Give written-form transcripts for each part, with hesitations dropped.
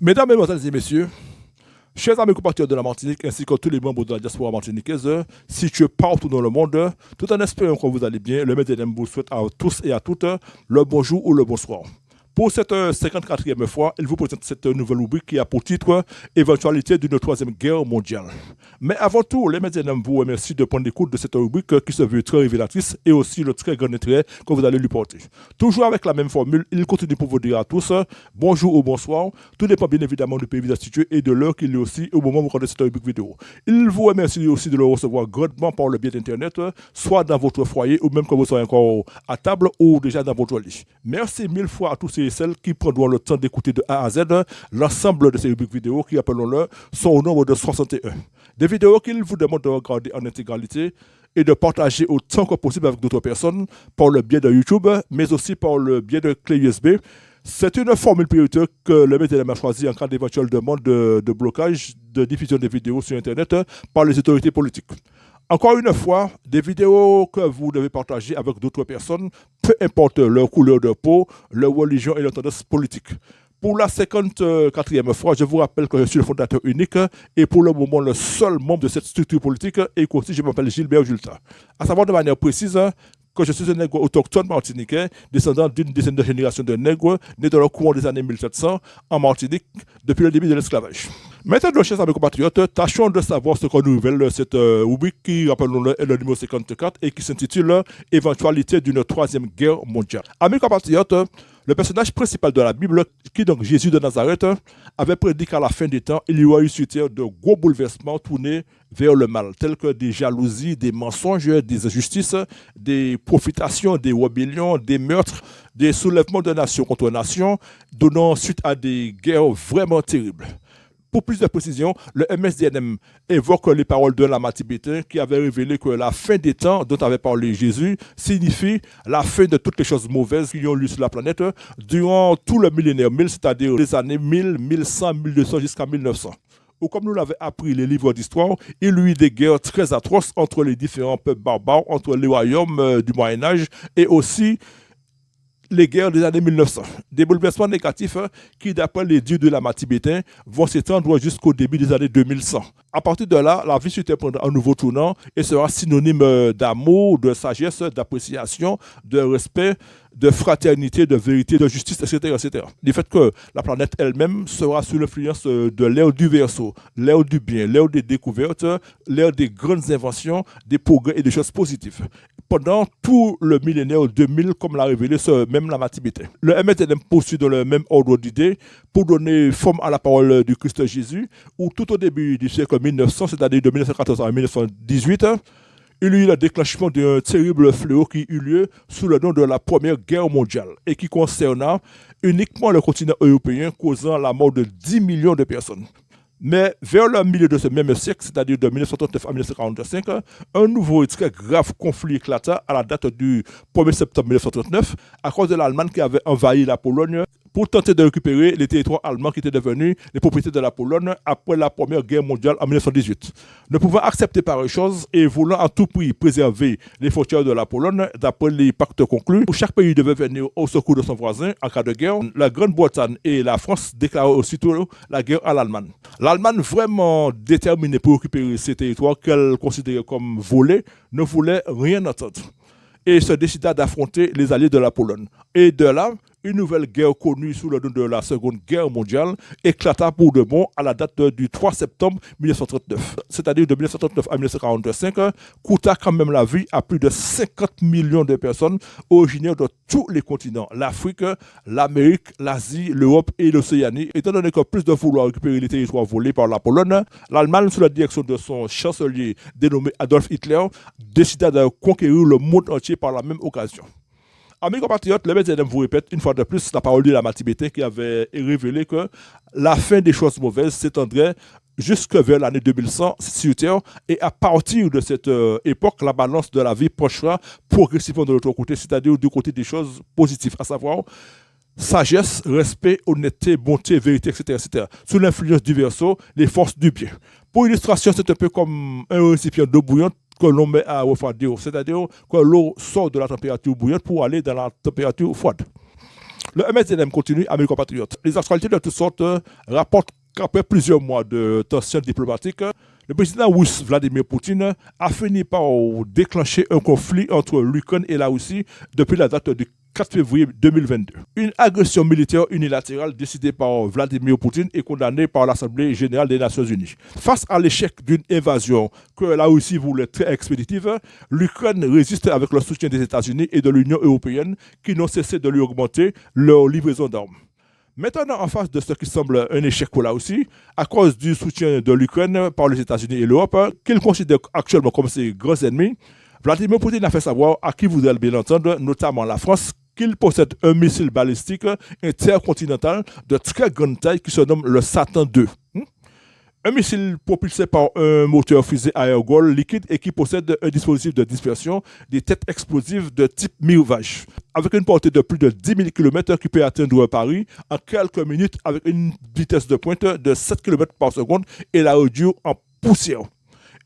Mesdames, Mesdemoiselles et Messieurs, chers amis compatriotes de la Martinique ainsi que tous les membres de la diaspora martiniquaise, situés partout dans le monde, tout en espérant que vous allez bien, le Médénem vous souhaite à tous et à toutes le bonjour ou le bonsoir. Pour cette 54e fois, il vous présente cette nouvelle rubrique qui a pour titre Éventualité d'une troisième guerre mondiale. Mais avant tout, les médias vous remercient de prendre l'écoute de cette rubrique qui se veut très révélatrice et aussi le très grand intérêt que vous allez lui porter. Toujours avec la même formule, il continue pour vous dire à tous bonjour ou bonsoir. Tout dépend bien évidemment du pays situé et de l'heure qu'il est aussi au moment où vous regardez cette rubrique vidéo. Il vous remercie aussi de le recevoir grandement par le biais d'Internet, soit dans votre foyer ou même quand vous soyez encore à table ou déjà dans votre lit. Merci mille fois à tous et celles qui prendront le temps d'écouter de A à Z l'ensemble de ces rubriques vidéo qui, appelons-le, sont au nombre de 61. Des vidéos qu'il vous demande de regarder en intégralité et de partager autant que possible avec d'autres personnes par le biais de YouTube, mais aussi par le biais de clés USB. C'est une formule prioritaire que le Médénem a choisi en cas d'éventuelle demande de blocage de diffusion des vidéos sur Internet par les autorités politiques. Encore une fois, des vidéos que vous devez partager avec d'autres personnes, peu importe leur couleur de peau, leur religion et leur tendance politique. Pour la 54e fois, je vous rappelle que je suis le fondateur unique et pour le moment le seul membre de cette structure politique et qu'aussi je m'appelle Gilbert Julta. À savoir de manière précise que je suis un nègre autochtone martiniquais, descendant d'une dizaine de générations de nègres nés dans le courant des années 1700 en Martinique depuis le début de l'esclavage. Maintenant, chers amis compatriotes, tâchons de savoir ce qu'on nous révèle cette rubrique qui, rappelons-le, est le numéro 54 et qui s'intitule Éventualité d'une troisième guerre mondiale. Amis compatriotes, le personnage principal de la Bible, qui donc Jésus de Nazareth, avait prédit qu'à la fin des temps, il y aurait eu sur terre de gros bouleversements tournés vers le mal, tels que des jalousies, des mensonges, des injustices, des profitations, des rébellions, des meurtres, des soulèvements de nation contre nation, donnant suite à des guerres vraiment terribles. Pour plus de précision, le MSDNM évoque les paroles de Lamar Tibétain qui avait révélé que la fin des temps dont avait parlé Jésus signifie la fin de toutes les choses mauvaises qui ont lieu sur la planète durant tout le millénaire 1000, c'est-à-dire les années 1000, 1100, 1200 jusqu'à 1900. Ou comme nous l'avait appris les livres d'histoire, il y eut des guerres très atroces entre les différents peuples barbares, entre les royaumes du Moyen-Âge et aussi les guerres des années 1900. Des bouleversements négatifs qui, d'après les dires de Lamar Tibétain, vont s'étendre jusqu'au début des années 2100. À partir de là, la vie sur Terre prendra un nouveau tournant et sera synonyme d'amour, de sagesse, d'appréciation, de respect, de fraternité, de vérité, de justice, etc., etc. Du fait que la planète elle-même sera sous l'influence de l'ère du Verseau, l'ère du bien, l'ère des découvertes, l'ère des grandes inventions, des progrès et des choses positives. Pendant tout le millénaire 2000, comme l'a révélé même Lamar Tibétain. Le MSDNM poursuit dans le même ordre d'idées pour donner forme à la parole du Christ Jésus, où tout au début du siècle 1900, c'est-à-dire de 1914 à 1918, il y a eu le déclenchement d'un terrible fléau qui eut lieu sous le nom de la Première Guerre mondiale et qui concerna uniquement le continent européen, causant la mort de 10 millions de personnes. Mais vers le milieu de ce même siècle, c'est-à-dire de 1939 à 1945, un nouveau et très grave conflit éclata à la date du 1er septembre 1939 à cause de l'Allemagne qui avait envahi la Pologne pour tenter de récupérer les territoires allemands qui étaient devenus les propriétés de la Pologne après la Première Guerre mondiale en 1918. Ne pouvant accepter pareille chose et voulant à tout prix préserver les frontières de la Pologne d'après les pactes conclus, où chaque pays devait venir au secours de son voisin en cas de guerre, la Grande-Bretagne et la France déclarèrent aussitôt la guerre à l'Allemagne. L'Allemagne, vraiment déterminée pour récupérer ces territoires qu'elle considérait comme volés, ne voulait rien entendre et se décida d'affronter les alliés de la Pologne. Et de là, une nouvelle guerre connue sous le nom de la Seconde Guerre mondiale éclata pour de bon à la date du 3 septembre 1939. C'est-à-dire de 1939 à 1945, coûta quand même la vie à plus de 50 millions de personnes originaires de tous les continents, l'Afrique, l'Amérique, l'Asie, l'Europe et l'Océanie. Étant donné que plus de vouloir récupérer les territoires volés par la Pologne, l'Allemagne, sous la direction de son chancelier dénommé Adolf Hitler, décida de conquérir le monde entier par la même occasion. Amis compatriotes, le Médénem vous répète une fois de plus la parole de Lamar Tibétain qui avait révélé que la fin des choses mauvaises s'étendrait jusque vers l'année 2100 sur Terre et à partir de cette époque, la balance de la vie penchera progressivement de l'autre côté, c'est-à-dire du côté des choses positives, à savoir sagesse, respect, honnêteté, bonté, vérité, etc., etc. Sous l'influence du Verseau, les forces du bien. Pour illustration, c'est un peu comme un récipient d'eau bouillante que l'on met à refroidir, c'est-à-dire que l'eau sort de la température bouillante pour aller dans la température froide. Le MSDM continue, amis compatriotes. Les actualités de toutes sortes rapportent qu'après plusieurs mois de tensions diplomatiques, le président russe Vladimir Poutine a fini par déclencher un conflit entre l'Ukraine et la Russie depuis la date du 4 février 2022. Une agression militaire unilatérale décidée par Vladimir Poutine et condamnée par l'Assemblée générale des Nations unies. Face à l'échec d'une invasion que la Russie voulait très expéditive, l'Ukraine résiste avec le soutien des États-Unis et de l'Union européenne qui n'ont cessé de lui augmenter leur livraison d'armes. Maintenant, en face de ce qui semble un échec pour la Russie, à cause du soutien de l'Ukraine par les États-Unis et l'Europe, qu'ils considèrent actuellement comme ses grands ennemis, Vladimir Poutine a fait savoir à qui voudrait bien entendre, notamment la France, qu'il possède un missile balistique intercontinental de très grande taille qui se nomme le Satan II. Un missile propulsé par un moteur fusée à ergol liquide et qui possède un dispositif de dispersion des têtes explosives de type Mirage, avec une portée de plus de 10 000 km qui peut atteindre Paris en quelques minutes avec une vitesse de pointe de 7 km par seconde et la réduire en poussière.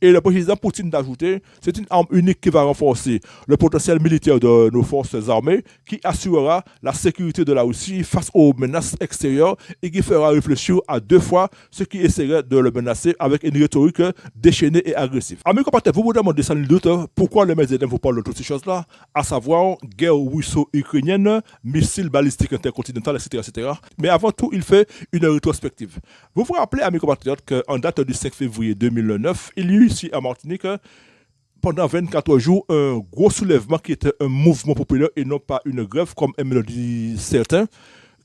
Et le président Poutine d'ajouter, c'est une arme unique qui va renforcer le potentiel militaire de nos forces armées, qui assurera la sécurité de la Russie face aux menaces extérieures et qui fera réfléchir à deux fois ceux qui essaieraient de le menacer avec une rhétorique déchaînée et agressive. Amis compatriotes, vous vous demandez sans doute pourquoi le MSDM vous parle de toutes ces choses-là, à savoir guerre russo-ukrainienne, missiles balistiques intercontinentaux, etc., etc. Mais avant tout, il fait une rétrospective. Vous vous rappelez, amis compatriotes, qu'en date du 5 février 2009, il y a eu ici à Martinique, pendant 24 jours, un gros soulèvement qui était un mouvement populaire et non pas une grève, comme aiment le dire certains,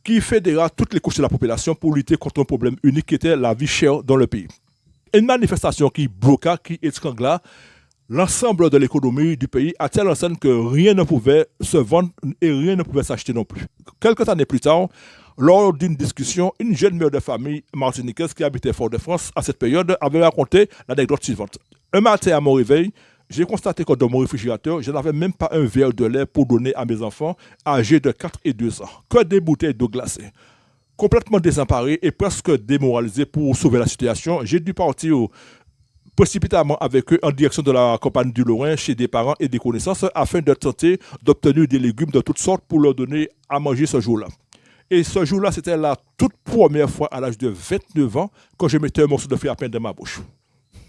qui fédéra toutes les couches de la population pour lutter contre un problème unique qui était la vie chère dans le pays. Une manifestation qui bloqua, qui étrangla l'ensemble de l'économie du pays à telle enseigne que rien ne pouvait se vendre et rien ne pouvait s'acheter non plus. Quelques années plus tard, lors d'une discussion, une jeune mère de famille martiniquaise qui habitait Fort-de-France à cette période avait raconté l'anecdote suivante. Un matin à mon réveil, j'ai constaté que dans mon réfrigérateur, je n'avais même pas un verre de lait pour donner à mes enfants âgés de 4 et 2 ans, que des bouteilles d'eau glacée. Complètement désemparé et presque démoralisé pour sauver la situation, j'ai dû partir précipitamment avec eux en direction de la campagne du Lorrain chez des parents et des connaissances afin de tenter d'obtenir des légumes de toutes sortes pour leur donner à manger ce jour-là. Et ce jour-là, c'était la toute première fois à l'âge de 29 ans que je mettais un morceau de fruit à pain dans ma bouche.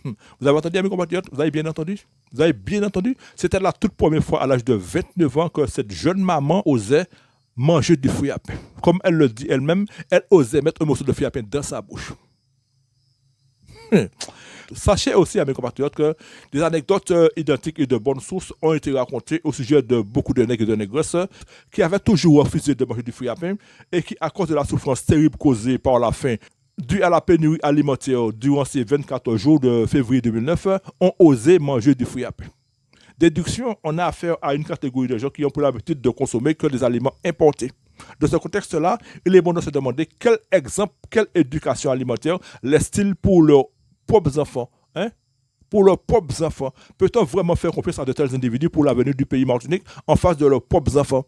Vous avez entendu, mes compatriotes? Vous avez bien entendu? Vous avez bien entendu? C'était la toute première fois à l'âge de 29 ans que cette jeune maman osait manger du fruit à pain. Comme elle le dit elle-même, elle osait mettre un morceau de fruit à pain dans sa bouche. Sachez aussi, à mes compatriotes, que des anecdotes identiques et de bonnes sources ont été racontées au sujet de beaucoup de nègres et de négresses qui avaient toujours refusé de manger du fruit à pain et qui, à cause de la souffrance terrible causée par la faim due à la pénurie alimentaire durant ces 24 jours de février 2009, ont osé manger du fruit à pain. Déduction, on a affaire à une catégorie de gens qui ont pour l'habitude de consommer que des aliments importés. Dans ce contexte-là, il est bon de se demander quel exemple, quelle éducation alimentaire laisse-t-il pour leurs propres enfants, pour leurs propres enfants. Peut-on vraiment faire confiance à de tels individus pour l'avenir du pays Martinique en face de leurs propres enfants?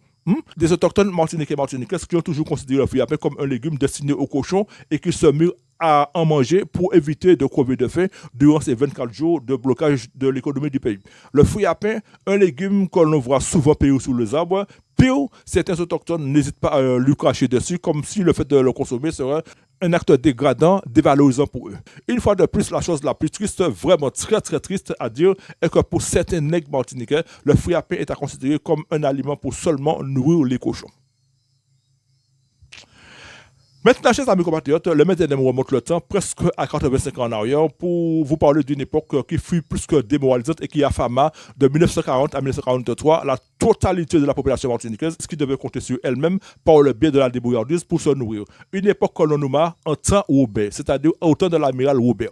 Des autochtones martiniquais et martiniquaises qui ont toujours considéré le fruit à pain comme un légume destiné aux cochons et qui se mirent à en manger pour éviter de crever de faim durant ces 24 jours de blocage de l'économie du pays. Le fruit à pain, un légume qu'on voit souvent périr sous les arbres, pire, certains autochtones n'hésitent pas à lui cracher dessus comme si le fait de le consommer serait un acte dégradant, dévalorisant pour eux. Une fois de plus, la chose la plus triste, vraiment très très triste à dire, est que pour certains nègres martiniquais, le fruit à pain est à considérer comme un aliment pour seulement nourrir les cochons. Maintenant, chers amis compatriotes, le MSDM remonte le temps presque à 85 ans en arrière pour vous parler d'une époque qui fut plus que démoralisante et qui affama de 1940 à 1943 la totalité de la population martiniquaise, ce qui devait compter sur elle-même par le biais de la débrouillardise pour se nourrir. Une époque que l'on nomma en temps Robert, c'est-à-dire au temps de l'amiral Robert.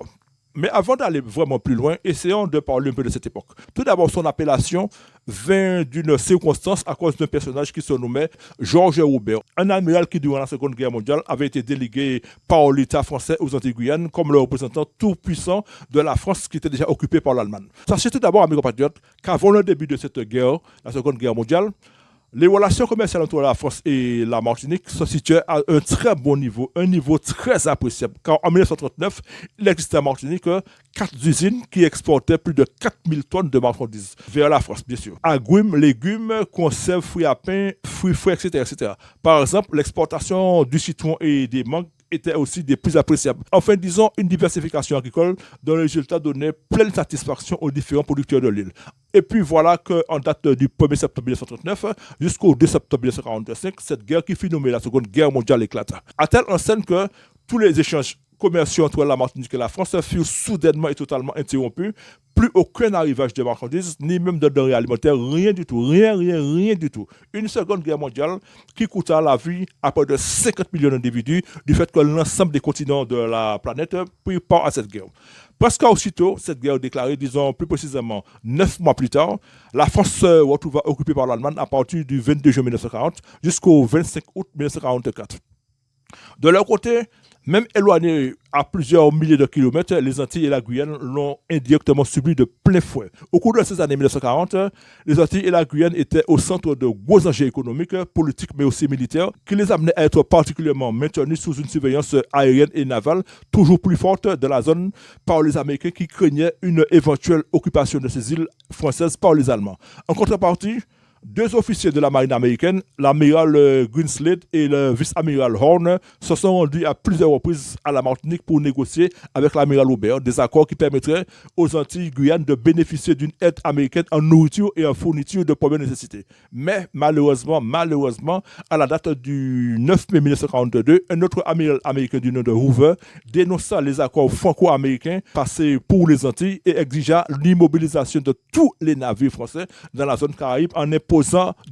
Mais avant d'aller vraiment plus loin, essayons de parler un peu de cette époque. Tout d'abord, son appellation vient d'une circonstance à cause d'un personnage qui se nommait Georges Robert, un amiral qui, durant la Seconde Guerre mondiale, avait été délégué par l'État français aux Antilles-Guyane comme le représentant tout-puissant de la France qui était déjà occupée par l'Allemagne. Sachez tout d'abord, amis compatriotes, qu'avant le début de cette guerre, la Seconde Guerre mondiale, Les relations commerciales entre la France et la Martinique se situaient à un très bon niveau, un niveau très appréciable. Car en 1939, il existait à Martinique 4 usines qui exportaient plus de 4000 tonnes de marchandises vers la France, bien sûr. Agrumes, légumes, conserves, fruits à pain, fruits frais, etc., etc. Par exemple, l'exportation du citron et des mangues était aussi des plus appréciables. Enfin, disons, une diversification agricole dont les résultats donnaient pleine satisfaction aux différents producteurs de l'île. Et puis voilà qu'en date du 1er septembre 1939 jusqu'au 2 septembre 1945, cette guerre qui fut nommée la Seconde Guerre mondiale éclata. À telle enseigne que tous les échanges commerciaux entre la Martinique et la France furent soudainement et totalement interrompus. Plus aucun arrivage de marchandises, ni même de denrées alimentaires, rien du tout, rien du tout. Une seconde guerre mondiale qui coûta la vie à près de 50 millions d'individus du fait que l'ensemble des continents de la planète prirent part à cette guerre. Presque aussitôt, cette guerre déclarée, disons plus précisément 9 mois plus tard, la France se retrouva occupée par l'Allemagne à partir du 22 juin 1940 jusqu'au 25 août 1944. De leur côté, même éloignés à plusieurs milliers de kilomètres, les Antilles et la Guyane l'ont indirectement subi de plein fouet. Au cours de ces années 1940, les Antilles et la Guyane étaient au centre de gros enjeux économiques, politiques, mais aussi militaires, qui les amenaient à être particulièrement maintenus sous une surveillance aérienne et navale toujours plus forte de la zone par les Américains qui craignaient une éventuelle occupation de ces îles françaises par les Allemands. En contrepartie, 2 officiers de la marine américaine, l'amiral Greenslade et le vice-amiral Horn, se sont rendus à plusieurs reprises à la Martinique pour négocier avec l'amiral Aubert des accords qui permettraient aux Antilles-Guyane de bénéficier d'une aide américaine en nourriture et en fourniture de première nécessité. Mais malheureusement, à la date du 9 mai 1942, un autre amiral américain du nom de Hoover dénonça les accords franco-américains passés pour les Antilles et exigea l'immobilisation de tous les navires français dans la zone Caraïbe en imposant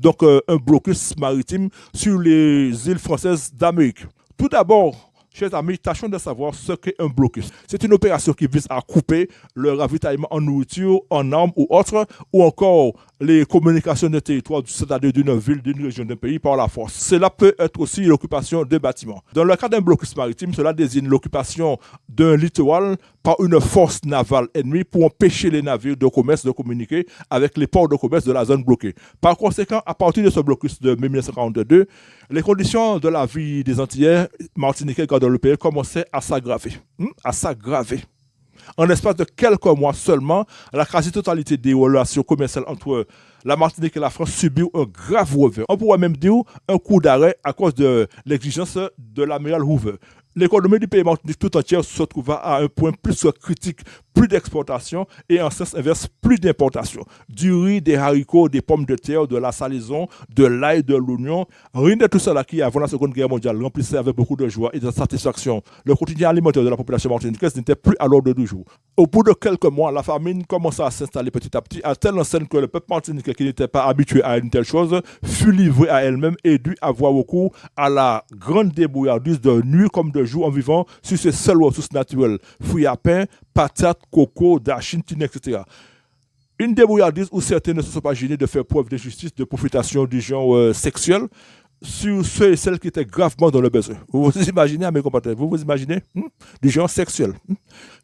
donc un blocus maritime sur les îles françaises d'Amérique. Tout d'abord, chers amis, tâchons de savoir ce qu'est un blocus. C'est une opération qui vise à couper le ravitaillement en nourriture, en armes ou autres, ou encore les communications de territoire, c'est-à-dire d'une ville, d'une région, d'un pays par la force. Cela peut être aussi l'occupation de bâtiments. Dans le cas d'un blocus maritime, cela désigne l'occupation d'un littoral par une force navale ennemie pour empêcher les navires de commerce de communiquer avec les ports de commerce de la zone bloquée. Par conséquent, à partir de ce blocus de 1942, les conditions de la vie des Antillais, Martiniquais et Guadeloupéens commençaient à s'aggraver. En l'espace de quelques mois seulement, la quasi-totalité des relations commerciales entre la Martinique et la France subirent un grave revers. On pourrait même dire un coup d'arrêt à cause de l'exigence de l'amiral Hoover. L'économie du pays Martinique tout entière se trouva à un point plus que critique, plus d'exportation et en sens inverse, plus d'importation. Du riz, des haricots, des pommes de terre, de la salaison, de l'ail, de l'oignon. Rien de tout cela qui, avant la Seconde Guerre mondiale, remplissait avec beaucoup de joie et de satisfaction le quotidien alimentaire de la population martiniquaise n'était plus à l'ordre du jour. Au bout de quelques mois, la famine commença à s'installer petit à petit, à telle enseigne que le peuple martiniquais qui n'était pas habitué à une telle chose fut livré à elle-même et dut avoir recours à la grande débrouillardise de nuit comme de jour en vivant sur ses seules ressources naturelles, fruits à pain, patates, coco, dachine, tine, etc. Une débrouillardise où certains ne se sont pas gênés de faire preuve d'injustice, de profitation du genre sexuel sur ceux et celles qui étaient gravement dans le besoin. Vous vous imaginez, mes compatriotes, vous vous imaginez du genre sexuel.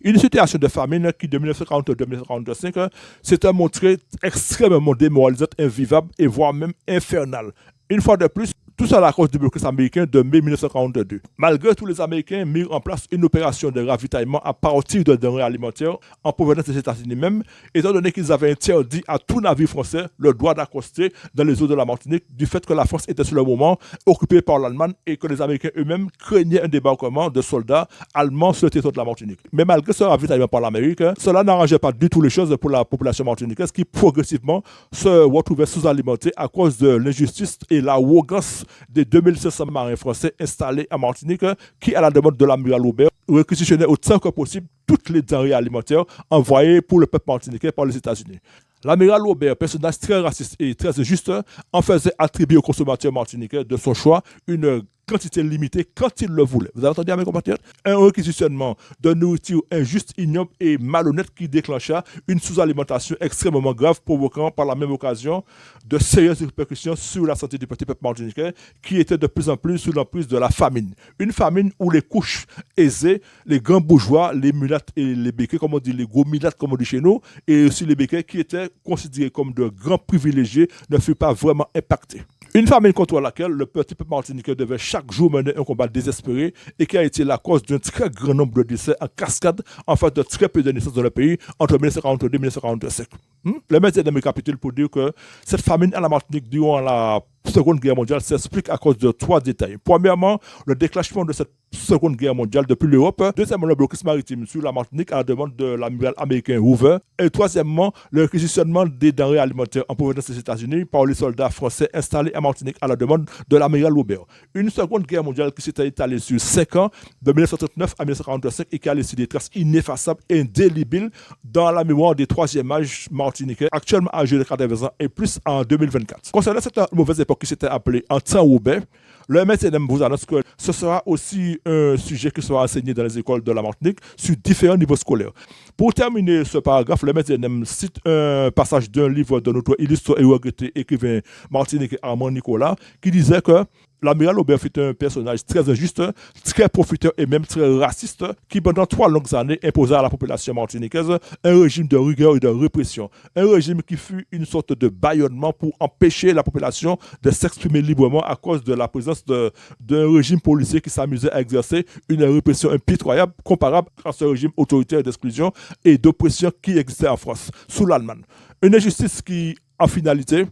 Une situation de famine qui, de 1942 à 1945, s'était montrée extrêmement démoralisante, invivable et voire même infernale. Une fois de plus, tout ça à la cause du blocus américain de mai 1942. Malgré tout, les Américains mirent en place une opération de ravitaillement à partir de denrées alimentaires en provenance des États-Unis même, étant donné qu'ils avaient interdit à tout navire français le droit d'accoster dans les eaux de la Martinique du fait que la France était sur le moment occupée par l'Allemagne et que les Américains eux-mêmes craignaient un débarquement de soldats allemands sur le territoire de la Martinique. Mais malgré ce ravitaillement par l'Amérique, cela n'arrangeait pas du tout les choses pour la population martiniquaise qui progressivement se retrouvait sous-alimentée à cause de l'injustice et l'arrogance des 2500 marins français installés en Martinique qui, à la demande de l'amiral Aubert, réquisitionnaient autant que possible toutes les denrées alimentaires envoyées pour le peuple martiniquais par les États-Unis. L'amiral Aubert, personnage très raciste et très injuste, en faisait attribuer aux consommateurs martiniquais de son choix une quantité limitée quand il le voulait. Vous avez entendu, mes compatriotes? Un réquisitionnement de nourriture injuste, ignoble et malhonnête qui déclencha une sous-alimentation extrêmement grave, provoquant par la même occasion de sérieuses répercussions sur la santé du petit peuple martiniquais qui était de plus en plus sous l'emprise de la famine. Une famine où les couches aisées, les grands bourgeois, les mulattes et les béquets, comme on dit, les gros mulattes comme on dit chez nous, et aussi les béquets qui étaient considérés comme de grands privilégiés, ne furent pas vraiment impactés. Une famine contre laquelle le petit peuple martiniquais devait chaque jour mener un combat désespéré et qui a été la cause d'un très grand nombre de décès en cascade en fait de très peu de naissances dans le pays entre 1942 et 1945. Le maître de récapitule pour dire que cette famine à la Martinique durant la Seconde Guerre mondiale s'explique à cause de 3 détails. Premièrement, le déclenchement de cette Seconde Guerre mondiale depuis l'Europe. Deuxièmement, le blocus maritime sur la Martinique à la demande de l'amiral américain Hoover. Et troisièmement, le réquisitionnement des denrées alimentaires en provenance des États-Unis par les soldats français installés à Martinique à la demande de l'amiral Hoover. Une Seconde Guerre mondiale qui s'était étalée sur 5 ans, de 1939 à 1945, et qui a laissé des traces ineffaçables et indélébiles dans la mémoire des troisième âge martiniquais, actuellement âgés de 80 ans et plus en 2024. Concernant cette mauvaise époque qui s'était appelée en temps Roubaix, le maître vous annonce que ce sera aussi un sujet qui sera enseigné dans les écoles de la Martinique sur différents niveaux scolaires. Pour terminer ce paragraphe, le maître cite un passage d'un livre de notre illustre et regretté écrivain martiniquais Armand Nicolas qui disait que l'amiral Aubert fut un personnage très injuste, très profiteur et même très raciste qui, pendant 3 longues années, imposa à la population martiniquaise un régime de rigueur et de répression. Un régime qui fut une sorte de bâillonnement pour empêcher la population de s'exprimer librement à cause de la présence d'un régime policier qui s'amusait à exercer une répression impitoyable comparable à ce régime autoritaire d'exclusion et d'oppression qui existait en France sous l'Allemagne. Une injustice qui, en finalité,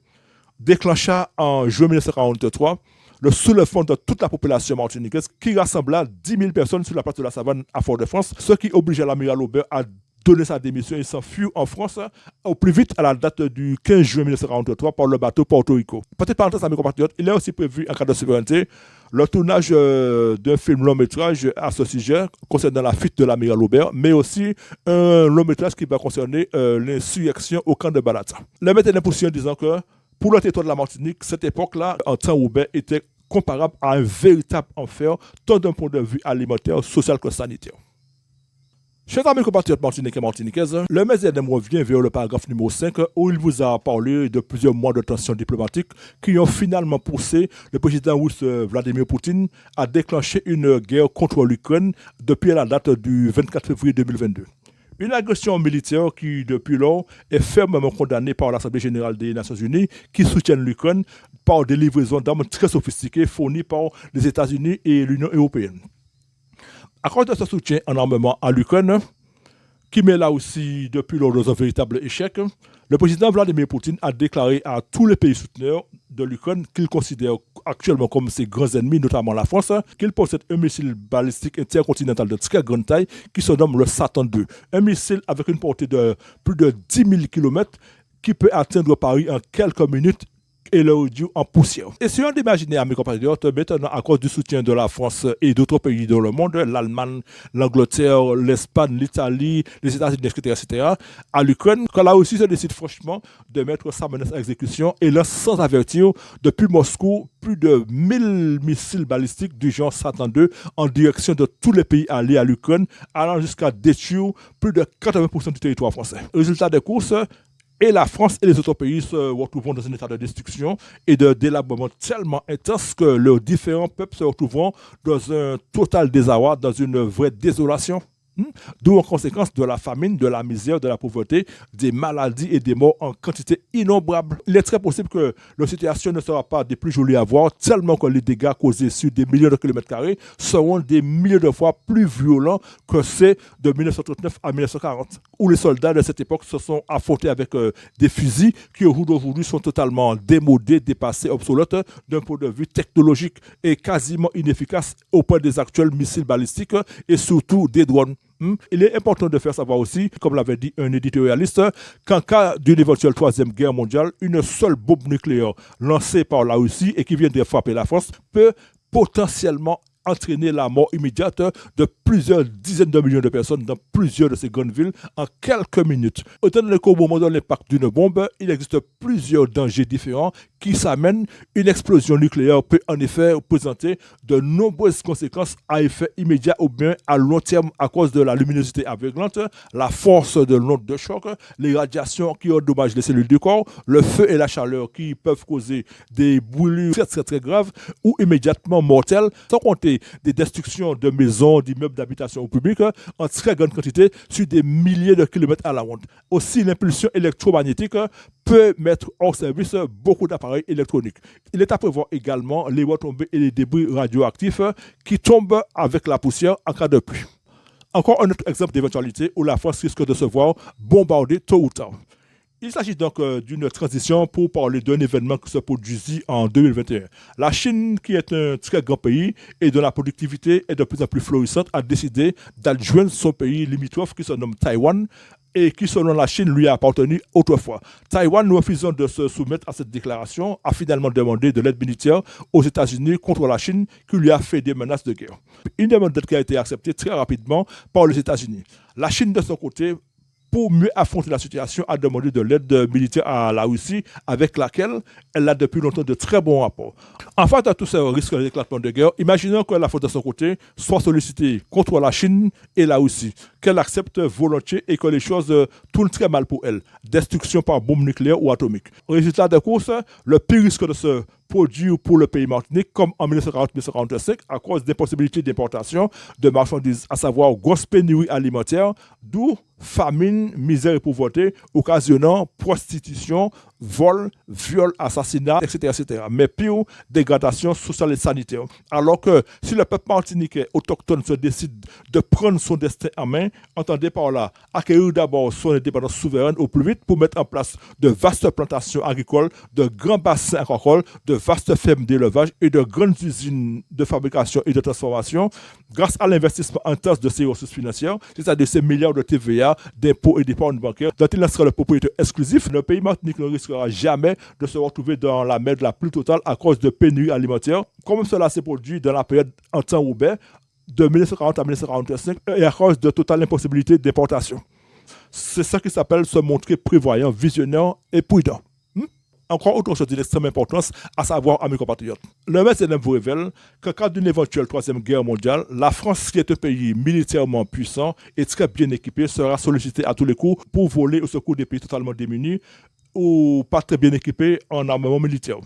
déclencha en juin 1943 le soulèvement de toute la population martiniquaise qui rassembla 10 000 personnes sur la place de la Savane à Fort-de-France, ce qui obligea l'amiral Aubert à donner sa démission et s'enfuir en France au plus vite à la date du 15 juin 1943 par le bateau Porto Rico. Petite parenthèse à mes compatriotes, il est aussi prévu en cas de souveraineté le tournage d'un film long métrage à ce sujet concernant la fuite de l'amiral Aubert, mais aussi un long métrage qui va concerner l'insurrection au camp de Balata. Le maître d'imposition disant que pour le territoire de la Martinique, cette époque-là, en temps Roubaix, était comparable à un véritable enfer, tant d'un point de vue alimentaire, social que sanitaire. Chers amis compatriotes martiniquais et martiniquaises, le maître revient vers le paragraphe numéro 5 où il vous a parlé de plusieurs mois de tensions diplomatiques qui ont finalement poussé le président russe Vladimir Poutine à déclencher une guerre contre l'Ukraine depuis la date du 24 février 2022. Une agression militaire qui, depuis lors, est fermement condamnée par l'Assemblée générale des Nations unies qui soutiennent l'Ukraine par des livraisons d'armes très sophistiquées fournies par les États-Unis et l'Union européenne. À cause de ce soutien en armement à l'Ukraine, qui met là aussi depuis lors dans un véritable échec, le président Vladimir Poutine a déclaré à tous les pays souteneurs de l'Ukraine qu'il considère actuellement comme ses grands ennemis, notamment la France, qu'il possède un missile balistique intercontinental de très grande taille qui se nomme le Satan II. Un missile avec une portée de plus de 10 000 km qui peut atteindre Paris en quelques minutes et le réduire en poussière. Et si on imagine à mes compatriotes, maintenant, à cause du soutien de la France et d'autres pays dans le monde, l'Allemagne, l'Angleterre, l'Espagne, l'Italie, les États-Unis, etc., à l'Ukraine, que là aussi se décide franchement de mettre sa menace à exécution et lance sans avertir depuis Moscou plus de 1000 missiles balistiques du genre Satan II en direction de tous les pays alliés à l'Ukraine, allant jusqu'à détruire plus de 80% du territoire français. Résultat des courses, et la France et les autres pays se retrouveront dans un état de destruction et de délabrement tellement intense que leurs différents peuples se retrouveront dans un total désarroi, dans une vraie désolation. D'où en conséquence de la famine, de la misère, de la pauvreté, des maladies et des morts en quantité innombrable. Il est très possible que la situation ne sera pas des plus jolies à voir, tellement que les dégâts causés sur des millions de kilomètres carrés seront des milliers de fois plus violents que ceux de 1939 à 1940, où les soldats de cette époque se sont affrontés avec des fusils qui aujourd'hui sont totalement démodés, dépassés, obsolètes d'un point de vue technologique et quasiment inefficaces au point des actuels missiles balistiques et surtout des drones. Il est important de faire savoir aussi, comme l'avait dit un éditorialiste, qu'en cas d'une éventuelle troisième guerre mondiale, une seule bombe nucléaire lancée par la Russie et qui viendrait frapper la France peut potentiellement entraîner la mort immédiate de plusieurs dizaines de millions de personnes dans plusieurs de ces grandes villes en quelques minutes. Autant donné qu'au moment de l'impact d'une bombe, il existe plusieurs dangers différents qui s'amènent. Une explosion nucléaire peut en effet présenter de nombreuses conséquences à effet immédiat ou bien à long terme à cause de la luminosité aveuglante, la force de l'onde de choc, les radiations qui endommagent les cellules du corps, le feu et la chaleur qui peuvent causer des brûlures très graves ou immédiatement mortelles, sans compter des destructions de maisons, d'immeubles d'habitation au public en très grande quantité sur des milliers de kilomètres à la ronde. Aussi, l'impulsion électromagnétique peut mettre hors service beaucoup d'appareils appareils électroniques. Il est à prévoir également les retombées et les débris radioactifs qui tombent avec la poussière en cas de pluie. Encore un autre exemple d'éventualité où la France risque de se voir bombardée tôt ou tard. Il s'agit donc d'une transition pour parler d'un événement qui se produisit en 2021. La Chine, qui est un très grand pays et dont la productivité est de plus en plus florissante, a décidé d'adjoindre son pays limitrophe qui se nomme Taïwan et qui, selon la Chine, lui a appartenu autrefois. Taïwan, refusant de se soumettre à cette déclaration, a finalement demandé de l'aide militaire aux États-Unis contre la Chine, qui lui a fait des menaces de guerre. Une demande d'aide qui a été acceptée très rapidement par les États-Unis. La Chine, de son côté, pour mieux affronter la situation, a demandé de l'aide militaire à la Russie, avec laquelle elle a depuis longtemps de très bons rapports. En face de tous ces risques d'éclatement de guerre, imaginons que la France de son côté soit sollicitée contre la Chine et la Russie, qu'elle accepte volontiers et que les choses tournent très mal pour elle. Destruction par bombe nucléaire ou atomique. Résultat de course, le pire risque de se produire pour le pays Martinique, comme en 1940-1945, à cause des possibilités d'importation de marchandises, à savoir grosse pénurie alimentaire, d'où famine, misère et pauvreté, occasionnant prostitution, vol, viol, assassinat, etc., etc. Mais pire, dégradation sociale et sanitaire. Alors que si le peuple martiniquais autochtone se décide de prendre son destin en main, entendez par là acquérir d'abord son indépendance souveraine au plus vite pour mettre en place de vastes plantations agricoles, de grands bassins agricoles, de vastes fermes d'élevage et de grandes usines de fabrication et de transformation, grâce à l'investissement intense de ces ressources financières, c'est-à-dire ces milliards de TVA, d'impôts et d'épargne bancaire, dont il en sera le propriétaire exclusif. Le pays Martinique ne risquera jamais de se retrouver dans la merde la plus totale à cause de pénurie alimentaire, comme cela s'est produit dans la période en temps Roubaix, de 1940 à 1945, et à cause de totale impossibilité d'importation. C'est ça qui s'appelle se montrer prévoyant, visionnaire et prudent. Encore autre chose d'extrême importance, à savoir, amis compatriotes. Le MEDEM vous révèle qu'en cas d'une éventuelle troisième guerre mondiale, la France, qui est un pays militairement puissant et très bien équipé, sera sollicitée à tous les coups pour voler au secours des pays totalement démunis ou pas très bien équipés en armement militaire.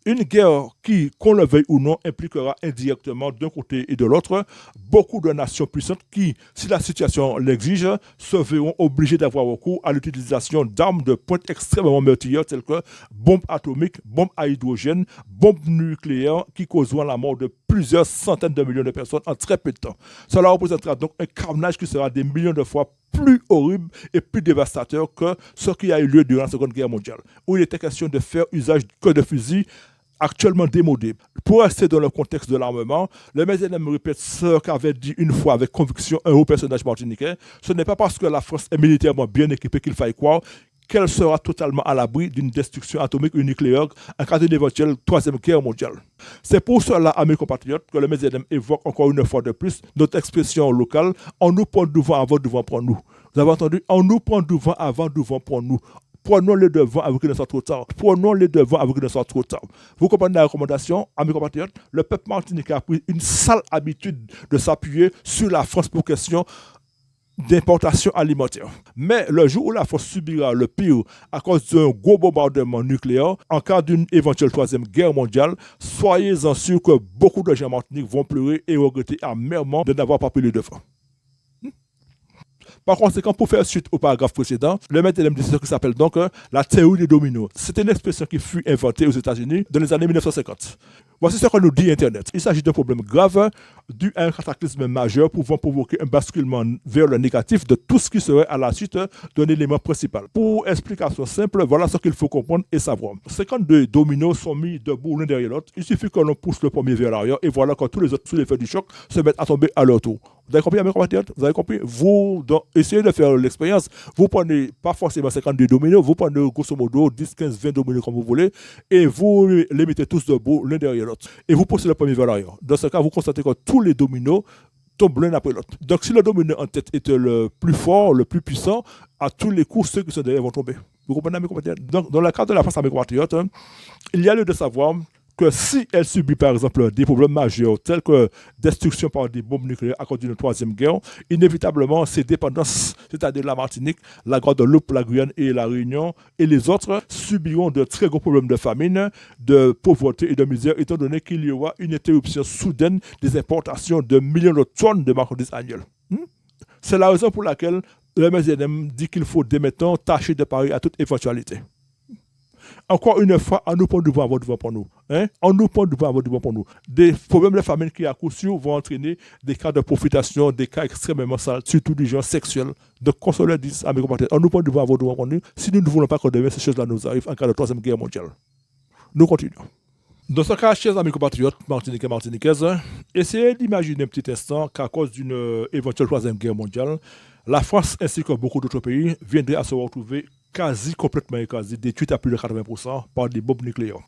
Une guerre qui, qu'on le veuille ou non, impliquera indirectement d'un côté et de l'autre beaucoup de nations puissantes qui, si la situation l'exige, se verront obligées d'avoir recours à l'utilisation d'armes de pointe extrêmement meurtrières telles que bombes atomiques, bombes à hydrogène, bombes nucléaires qui causeront la mort de plusieurs centaines de millions de personnes en très peu de temps. Cela représentera donc un carnage qui sera des millions de fois plus horrible et plus dévastateur que ce qui a eu lieu durant la Seconde Guerre mondiale, où il était question de faire usage que de fusils actuellement démodés. Pour rester dans le contexte de l'armement, le MEDEM répète ce qu'avait dit une fois avec conviction un haut personnage martiniquais. Ce n'est pas parce que la France est militairement bien équipée qu'il faille croire qu'elle sera totalement à l'abri d'une destruction atomique ou nucléaire en cas d'une éventuelle troisième guerre mondiale. C'est pour cela, amis compatriotes, que le MEDEM évoque encore une fois de plus notre expression locale « on nous prend devant avant devant pour nous ». Vous avez entendu ? On nous prend devant avant devant pour nous. Prenons les devants avant qu'il ne soit trop tard. Prenons les devants avant qu'il ne soit trop tard. Vous comprenez la recommandation, amis compatriotes? Le peuple martiniquais a pris une sale habitude de s'appuyer sur la France pour question d'importation alimentaire. Mais le jour où la France subira le pire à cause d'un gros bombardement nucléaire, en cas d'une éventuelle troisième guerre mondiale, soyez-en sûrs que beaucoup de gens martiniques vont pleurer et regretter amèrement de n'avoir pas pris le devant. Par conséquent, pour faire suite au paragraphe précédent, le MEDEM dit ce qui s'appelle donc la théorie des dominos. C'est une expression qui fut inventée aux États-Unis dans les années 1950. Voici ce que nous dit Internet. Il s'agit d'un problème grave dû à un cataclysme majeur pouvant provoquer un basculement vers le négatif de tout ce qui serait à la suite d'un élément principal. Pour explication simple, voilà ce qu'il faut comprendre et savoir. 52 dominos sont mis debout l'un derrière l'autre. Il suffit que l'on pousse le premier vers l'arrière et voilà que tous les autres, sous l'effet du choc, se mettent à tomber à leur tour. Vous avez compris, mes compatriotes? Vous avez compris? Vous essayez de faire l'expérience. Vous prenez pas forcément 52 dominos, vous prenez grosso modo 10, 15, 20 dominos comme vous voulez et vous les mettez tous debout l'un derrière l'autre. Et vous poussez le premier vers l'arrière. Dans ce cas, vous constatez que tous les dominos tombent l'un après l'autre. Donc, si le domino en tête était le plus fort, le plus puissant, à tous les coups, ceux qui sont derrière vont tomber. Vous comprenez, mes compatriotes? Donc, dans le cadre de la France, mes compatriotes, il y a lieu de savoir que si elle subit par exemple des problèmes majeurs tels que destruction par des bombes nucléaires à cause d'une troisième guerre, inévitablement ses dépendances, c'est-à-dire la Martinique, la Guadeloupe, la Guyane et la Réunion et les autres subiront de très gros problèmes de famine, de pauvreté et de misère étant donné qu'il y aura une interruption soudaine des importations de millions de tonnes de marchandises annuelles. C'est la raison pour laquelle le MEDEM dit qu'il faut dès maintenant tâcher de parer à toute éventualité. Encore une fois, on nous prend devant avoir devant pour nous. Hein? On nous prend devant avoir devant pour nous. Des problèmes de famine qui à coup sûr vont entraîner des cas de profitation, des cas extrêmement sales, surtout du genre sexuel. Donc, qu'on se le dise à mes compatriotes, on nous prend devant avoir devant pour nous si nous ne voulons pas que demain ces choses-là nous arrivent en cas de troisième guerre mondiale. Nous continuons. Dans ce cas, chers amis compatriotes, Martiniquais, Martiniquaises, essayez d'imaginer un petit instant qu'à cause d'une éventuelle troisième guerre mondiale, la France ainsi que beaucoup d'autres pays viendraient à se retrouver quasi complètement écrasés, détruits à plus de 80% par des bombes nucléaires.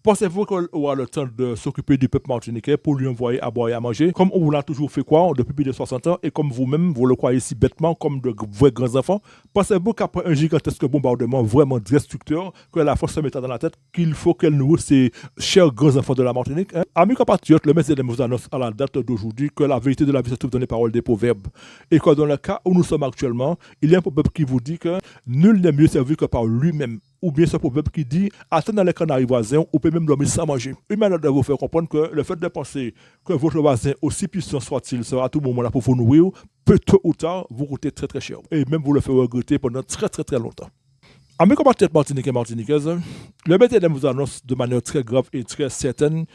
Pensez-vous qu'on aura le temps de s'occuper du peuple martiniquais pour lui envoyer à boire et à manger, comme on vous l'a toujours fait croire depuis plus de 60 ans et comme vous-même vous le croyez si bêtement comme de vrais grands enfants? Pensez-vous qu'après un gigantesque bombardement vraiment destructeur que la France se mettra dans la tête qu'il faut qu'elle nourrit ces chers grands enfants de la Martinique? Amis compatriotes, le Messie vous annonce à la date d'aujourd'hui que la vérité de la vie se trouve dans les paroles des proverbes et que dans le cas où nous sommes actuellement, il y a un proverbe qui vous dit que nul n'est mieux servi que par lui-même. Ou bien ce proverbe qui dit attends dans les canaries voisins, ou peut même dormir sans manger. Une manière de vous faire comprendre que le fait de penser que votre voisin, aussi puissant soit-il, sera à tout moment là pour vous nourrir, peut tôt ou tard vous coûter très très cher. Et même vous le faire regretter pendant très très très longtemps. Amis compatriotes Martiniquais et Martiniquaises, le BTN vous annonce de manière très grave et très certaine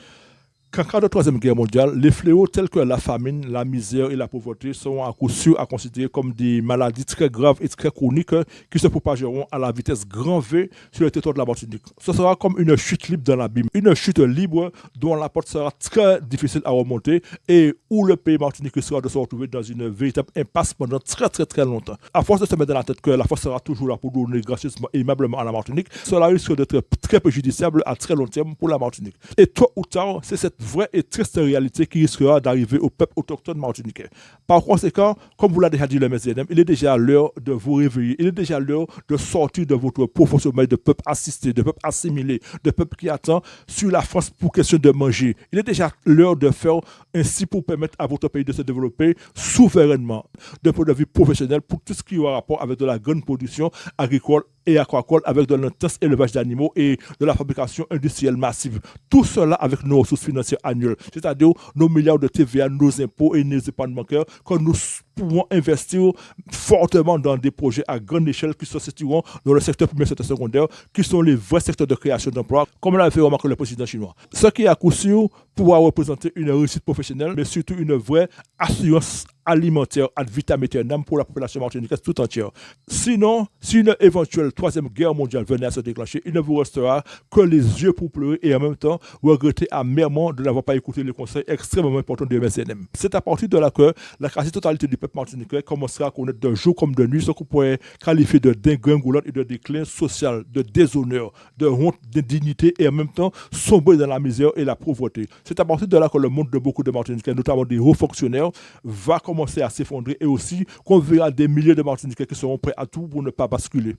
qu'en cas de troisième guerre mondiale, les fléaux tels que la famine, la misère et la pauvreté seront à coup sûr à considérer comme des maladies très graves et très chroniques qui se propageront à la vitesse grand V sur le territoire de la Martinique. Ce sera comme une chute libre dans l'abîme, une chute libre dont la porte sera très difficile à remonter et où le pays martiniquais sera de se retrouver dans une véritable impasse pendant très très très longtemps. À force de se mettre dans la tête que la force sera toujours là pour donner gracieusement et aimablement à la Martinique, cela risque d'être très préjudiciable à très long terme pour la Martinique. Et tôt ou tard, c'est cette vraie et triste réalité qui risquera d'arriver au peuple autochtone martiniquais. Par conséquent, comme vous l'a déjà dit le MSNM, il est déjà l'heure de vous réveiller, il est déjà l'heure de sortir de votre profond sommeil de peuple assisté, de peuple assimilé, de peuple qui attend sur la France pour question de manger. Il est déjà l'heure de faire ainsi pour permettre à votre pays de se développer souverainement d'un point de vue professionnel pour tout ce qui aura rapport avec de la grande production agricole et aquacole avec de l'intense élevage d'animaux et de la fabrication industrielle massive. Tout cela avec nos ressources financières annuelles, c'est-à-dire nos milliards de TVA, nos impôts et nos épargnes bancaires que nous pouvons investir fortement dans des projets à grande échelle qui se situeront dans le secteur primaire et secteur secondaire, qui sont les vrais secteurs de création d'emplois, comme l'a fait remarquer le président chinois. Ce qui, à coup sûr, pourra représenter une réussite professionnelle, mais surtout une vraie assurance alimentaire ad vitam aeternam pour la population martiniquaise tout entière. Sinon, si une éventuelle troisième guerre mondiale venait à se déclencher, il ne vous restera que les yeux pour pleurer et en même temps regretter amèrement de n'avoir pas écouté les conseils extrêmement importants du MSNM. C'est à partir de là que la quasi-totalité du peuple martiniquais commencera à connaître de jour comme de nuit ce qu'on pourrait qualifier de dégringolade et de déclin social, de déshonneur, de honte, d'indignité et en même temps sombrer dans la misère et la pauvreté. C'est à partir de là que le monde de beaucoup de Martiniquais, notamment des hauts fonctionnaires, va commencer à s'effondrer et aussi qu'on verra des milliers de Martiniquais qui seront prêts à tout pour ne pas basculer.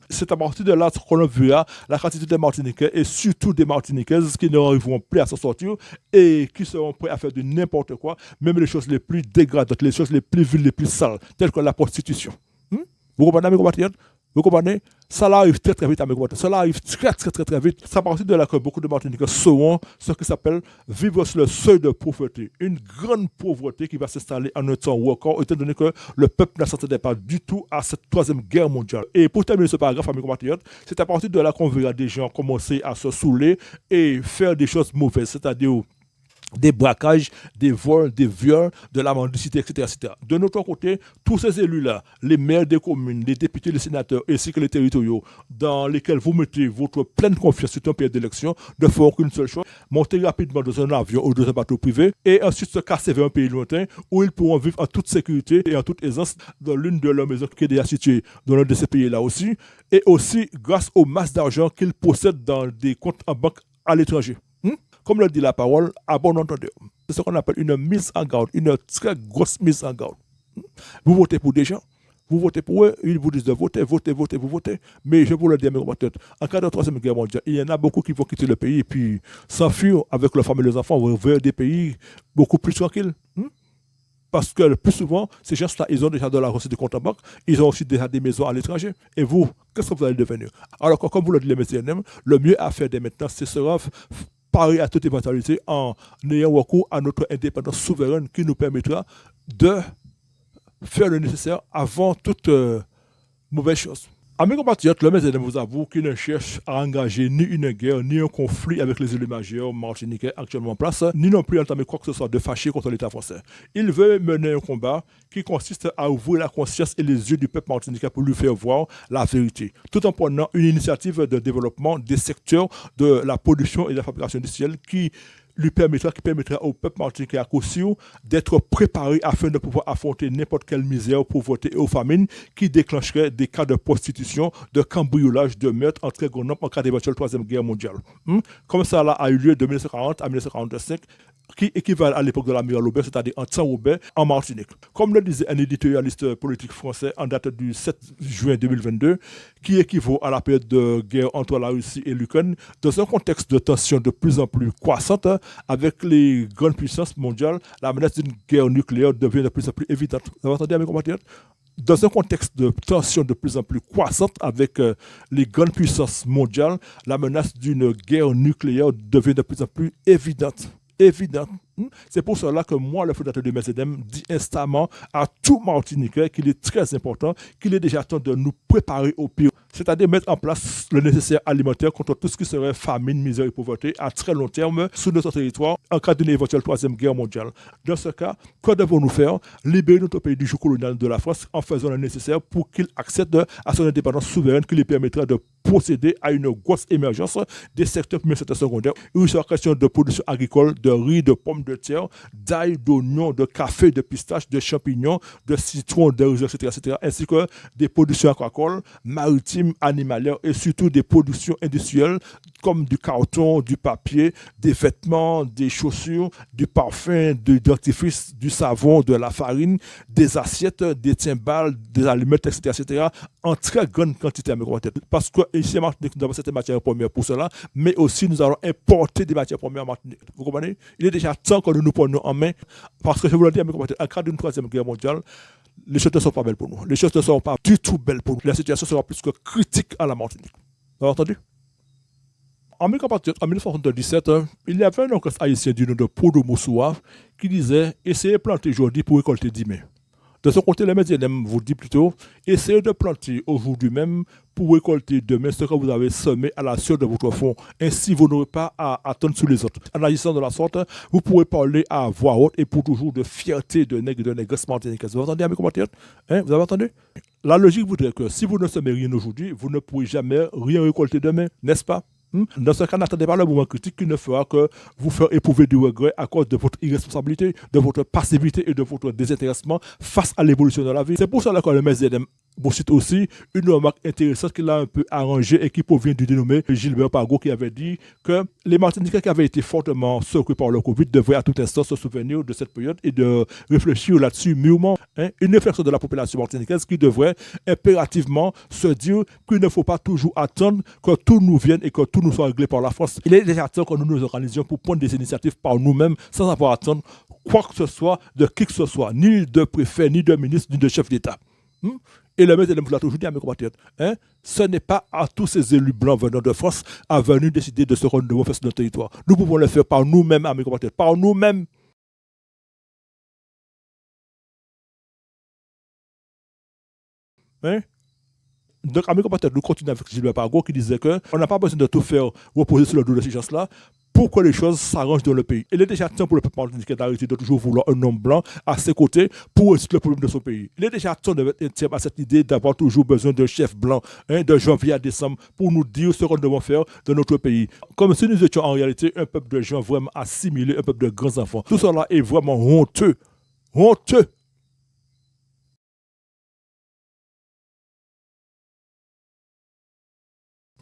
C'est à partir de là qu'on verra la quantité des Martiniquais et surtout des Martiniquaises qui n'arriveront plus à s'en sortir et qui seront prêts à faire de n'importe quoi, même les choses les plus dégradantes, les choses les plus viles, les plus sales, telles que la prostitution. Vous comprenez, mes compatriotes? Vous comprenez? Ça arrive très très vite à mes compatriotes. Ça arrive très très très très vite. C'est à partir de là que beaucoup de Martiniquais sauront ce qui s'appelle vivre sur le seuil de pauvreté. Une grande pauvreté qui va s'installer en un temps record, étant donné que le peuple ne s'attendait pas du tout à cette troisième guerre mondiale. Et pour terminer ce paragraphe, mes compatriotes, c'est à partir de là qu'on verra des gens commencer à se saouler et faire des choses mauvaises, c'est-à-dire des braquages, des vols, des viols, de la mendicité, etc., etc. De notre côté, tous ces élus-là, les maires des communes, les députés, les sénateurs, ainsi que les territoriaux, dans lesquels vous mettez votre pleine confiance sur un pays d'élection, ne feront qu'une seule chose, monter rapidement dans un avion ou dans un bateau privé, et ensuite se casser vers un pays lointain, où ils pourront vivre en toute sécurité et en toute aisance dans l'une de leurs maisons qui est déjà située dans l'un de ces pays-là aussi, et aussi grâce aux masses d'argent qu'ils possèdent dans des comptes en banque à l'étranger. Comme le dit la parole, à bon entendeur. C'est ce qu'on appelle une mise en garde, une très grosse mise en garde. Vous votez pour des gens, vous votez pour eux, ils vous disent de voter, vous votez. Mais je vous le dis, mes compatriotes, en cas de troisième guerre mondiale, il y en a beaucoup qui vont quitter le pays et puis s'enfuir avec leurs femmes et leurs enfants vers des pays beaucoup plus tranquilles. Parce que le plus souvent, ces gens-là, ils ont déjà de la recette de compte en banque, ils ont aussi déjà des maisons à l'étranger. Et vous, qu'est-ce que vous allez devenir? Alors que, comme vous le dit le MSNM, le mieux à faire dès maintenant, c'est parer à toute éventualité en ayant recours à notre indépendance souveraine qui nous permettra de faire le nécessaire avant toute mauvaise chose. Amis compatriotes, le maître vous avoue qu'il ne cherche à engager ni une guerre, ni un conflit avec les îles majeures martiniquais actuellement en place, ni non plus entamer quoi que ce soit de fâché contre l'État français. Il veut mener un combat qui consiste à ouvrir la conscience et les yeux du peuple martiniquais pour lui faire voir la vérité, tout en prenant une initiative de développement des secteurs de la production et de la fabrication industrielle qui permettra au peuple martiniquais à Kossio d'être préparé afin de pouvoir affronter n'importe quelle misère, pauvreté et famine qui déclencherait des cas de prostitution, de cambriolage, de meurtre en très grand nombre en cas d'éventuelle troisième guerre mondiale. Comme ça là, a eu lieu de 1940 à 1945, qui équivalent à l'époque de l'amiral Aubert, c'est-à-dire en temps Aubert, en Martinique. Comme le disait un éditorialiste politique français en date du 7 juin 2022, qui équivaut à la période de guerre entre la Russie et l'Ukraine, dans un contexte de tension de plus en plus croissante avec les grandes puissances mondiales, la menace d'une guerre nucléaire devient de plus en plus évidente. Vous avez entendu, mes compatriotes? Dans un contexte de tension de plus en plus croissante avec les grandes puissances mondiales, la menace d'une guerre nucléaire devient de plus en plus évidente. C'est pour cela que moi, le fondateur de Mesedem, dit instamment à tout Martiniquais qu'il est très important, qu'il est déjà temps de nous préparer au pire. C'est-à-dire mettre en place le nécessaire alimentaire contre tout ce qui serait famine, misère et pauvreté à très long terme sur notre territoire en cas d'une éventuelle troisième guerre mondiale. Dans ce cas, que devons-nous faire? Libérer notre pays du joug colonial de la France en faisant le nécessaire pour qu'il accède à son indépendance souveraine qui lui permettra de procéder à une grosse émergence des secteurs premiers, secteurs secondaires. Il sera question de production agricole, de riz, de pommes de terre, d'ail, d'oignons, de café, de pistaches, de champignons, de citrons, de riz, etc., ainsi que des productions aquacoles, maritimes, animalières et surtout des productions industrielles comme du carton, du papier, des vêtements, des chaussures, du parfum, du dentifrice, du savon, de la farine, des assiettes, des timbales, des aliments, etc., en très grande quantité. Parce que ici, en Martinique, nous avons certaines matières premières pour cela, mais aussi nous allons importer des matières premières en Martinique. Vous comprenez? Il est déjà temps que nous nous prenions en main, parce que je vous le dis, en cas d'une troisième guerre mondiale, les choses ne sont pas belles pour nous. Les choses ne sont pas du tout belles pour nous. La situation sera plus que critique à la Martinique. Vous avez entendu? En 1977, il y avait un oncle haïtien du nom de Podo Moussoua qui disait « Essayez de planter aujourd'hui pour récolter demain ». De ce côté, le média vous dit plutôt, essayez de planter aujourd'hui même pour récolter demain ce que vous avez semé à la sueur de votre fond. Ainsi, vous n'aurez pas à attendre sur les autres. En agissant de la sorte, vous pourrez parler à voix haute et pour toujours de fierté de nègre et de négresse martiniquaise. Vous entendez, mes commentaires? Vous avez entendu? La logique voudrait que si vous ne semez rien aujourd'hui, vous ne pourrez jamais rien récolter demain, n'est-ce pas? Dans ce cas, n'attendez pas le moment critique qui ne fera que vous faire éprouver du regret à cause de votre irresponsabilité, de votre passivité et de votre désintéressement face à l'évolution de la vie. C'est pour cela que le MSDM vous cite aussi une remarque intéressante qu'il a un peu arrangée et qui provient du dénommé Gilbert Pargo qui avait dit que les Martiniquais qui avaient été fortement secoués par le Covid devraient à tout instant se souvenir de cette période et de réfléchir là-dessus mûrement. Une réflexion de la population martiniquaise qui devrait impérativement se dire qu'il ne faut pas toujours attendre que tout nous vienne et que tout nous soit réglé par la France. Il est déjà temps que nous nous organisions pour prendre des initiatives par nous-mêmes sans avoir à attendre quoi que ce soit de qui que ce soit, ni de préfet, ni de ministre, ni de chef d'État. Et le maître vous l'a toujours dit à mes compatriotes, ce n'est pas à tous ces élus blancs venant de France à venir décider de ce qu'on devons faire sur notre territoire. Nous pouvons le faire par nous-mêmes, à mes compatriotes, par nous-mêmes. Donc, à mes compatriotes, nous continuons avec Gilbert Pargo qui disait qu'on n'a pas besoin de tout faire reposer sur le dos de ces gens-là pour que les choses s'arrangent dans le pays. Il est déjà temps pour le peuple martiniquais d'arrêter de toujours vouloir un homme blanc à ses côtés pour résoudre le problème de son pays. Il est déjà temps de mettre un terme à cette idée d'avoir toujours besoin d'un chef blanc, de janvier à décembre, pour nous dire ce qu'on doit faire dans notre pays. Comme si nous étions en réalité un peuple de gens vraiment assimilés, un peuple de grands enfants. Tout cela est vraiment honteux. Honteux.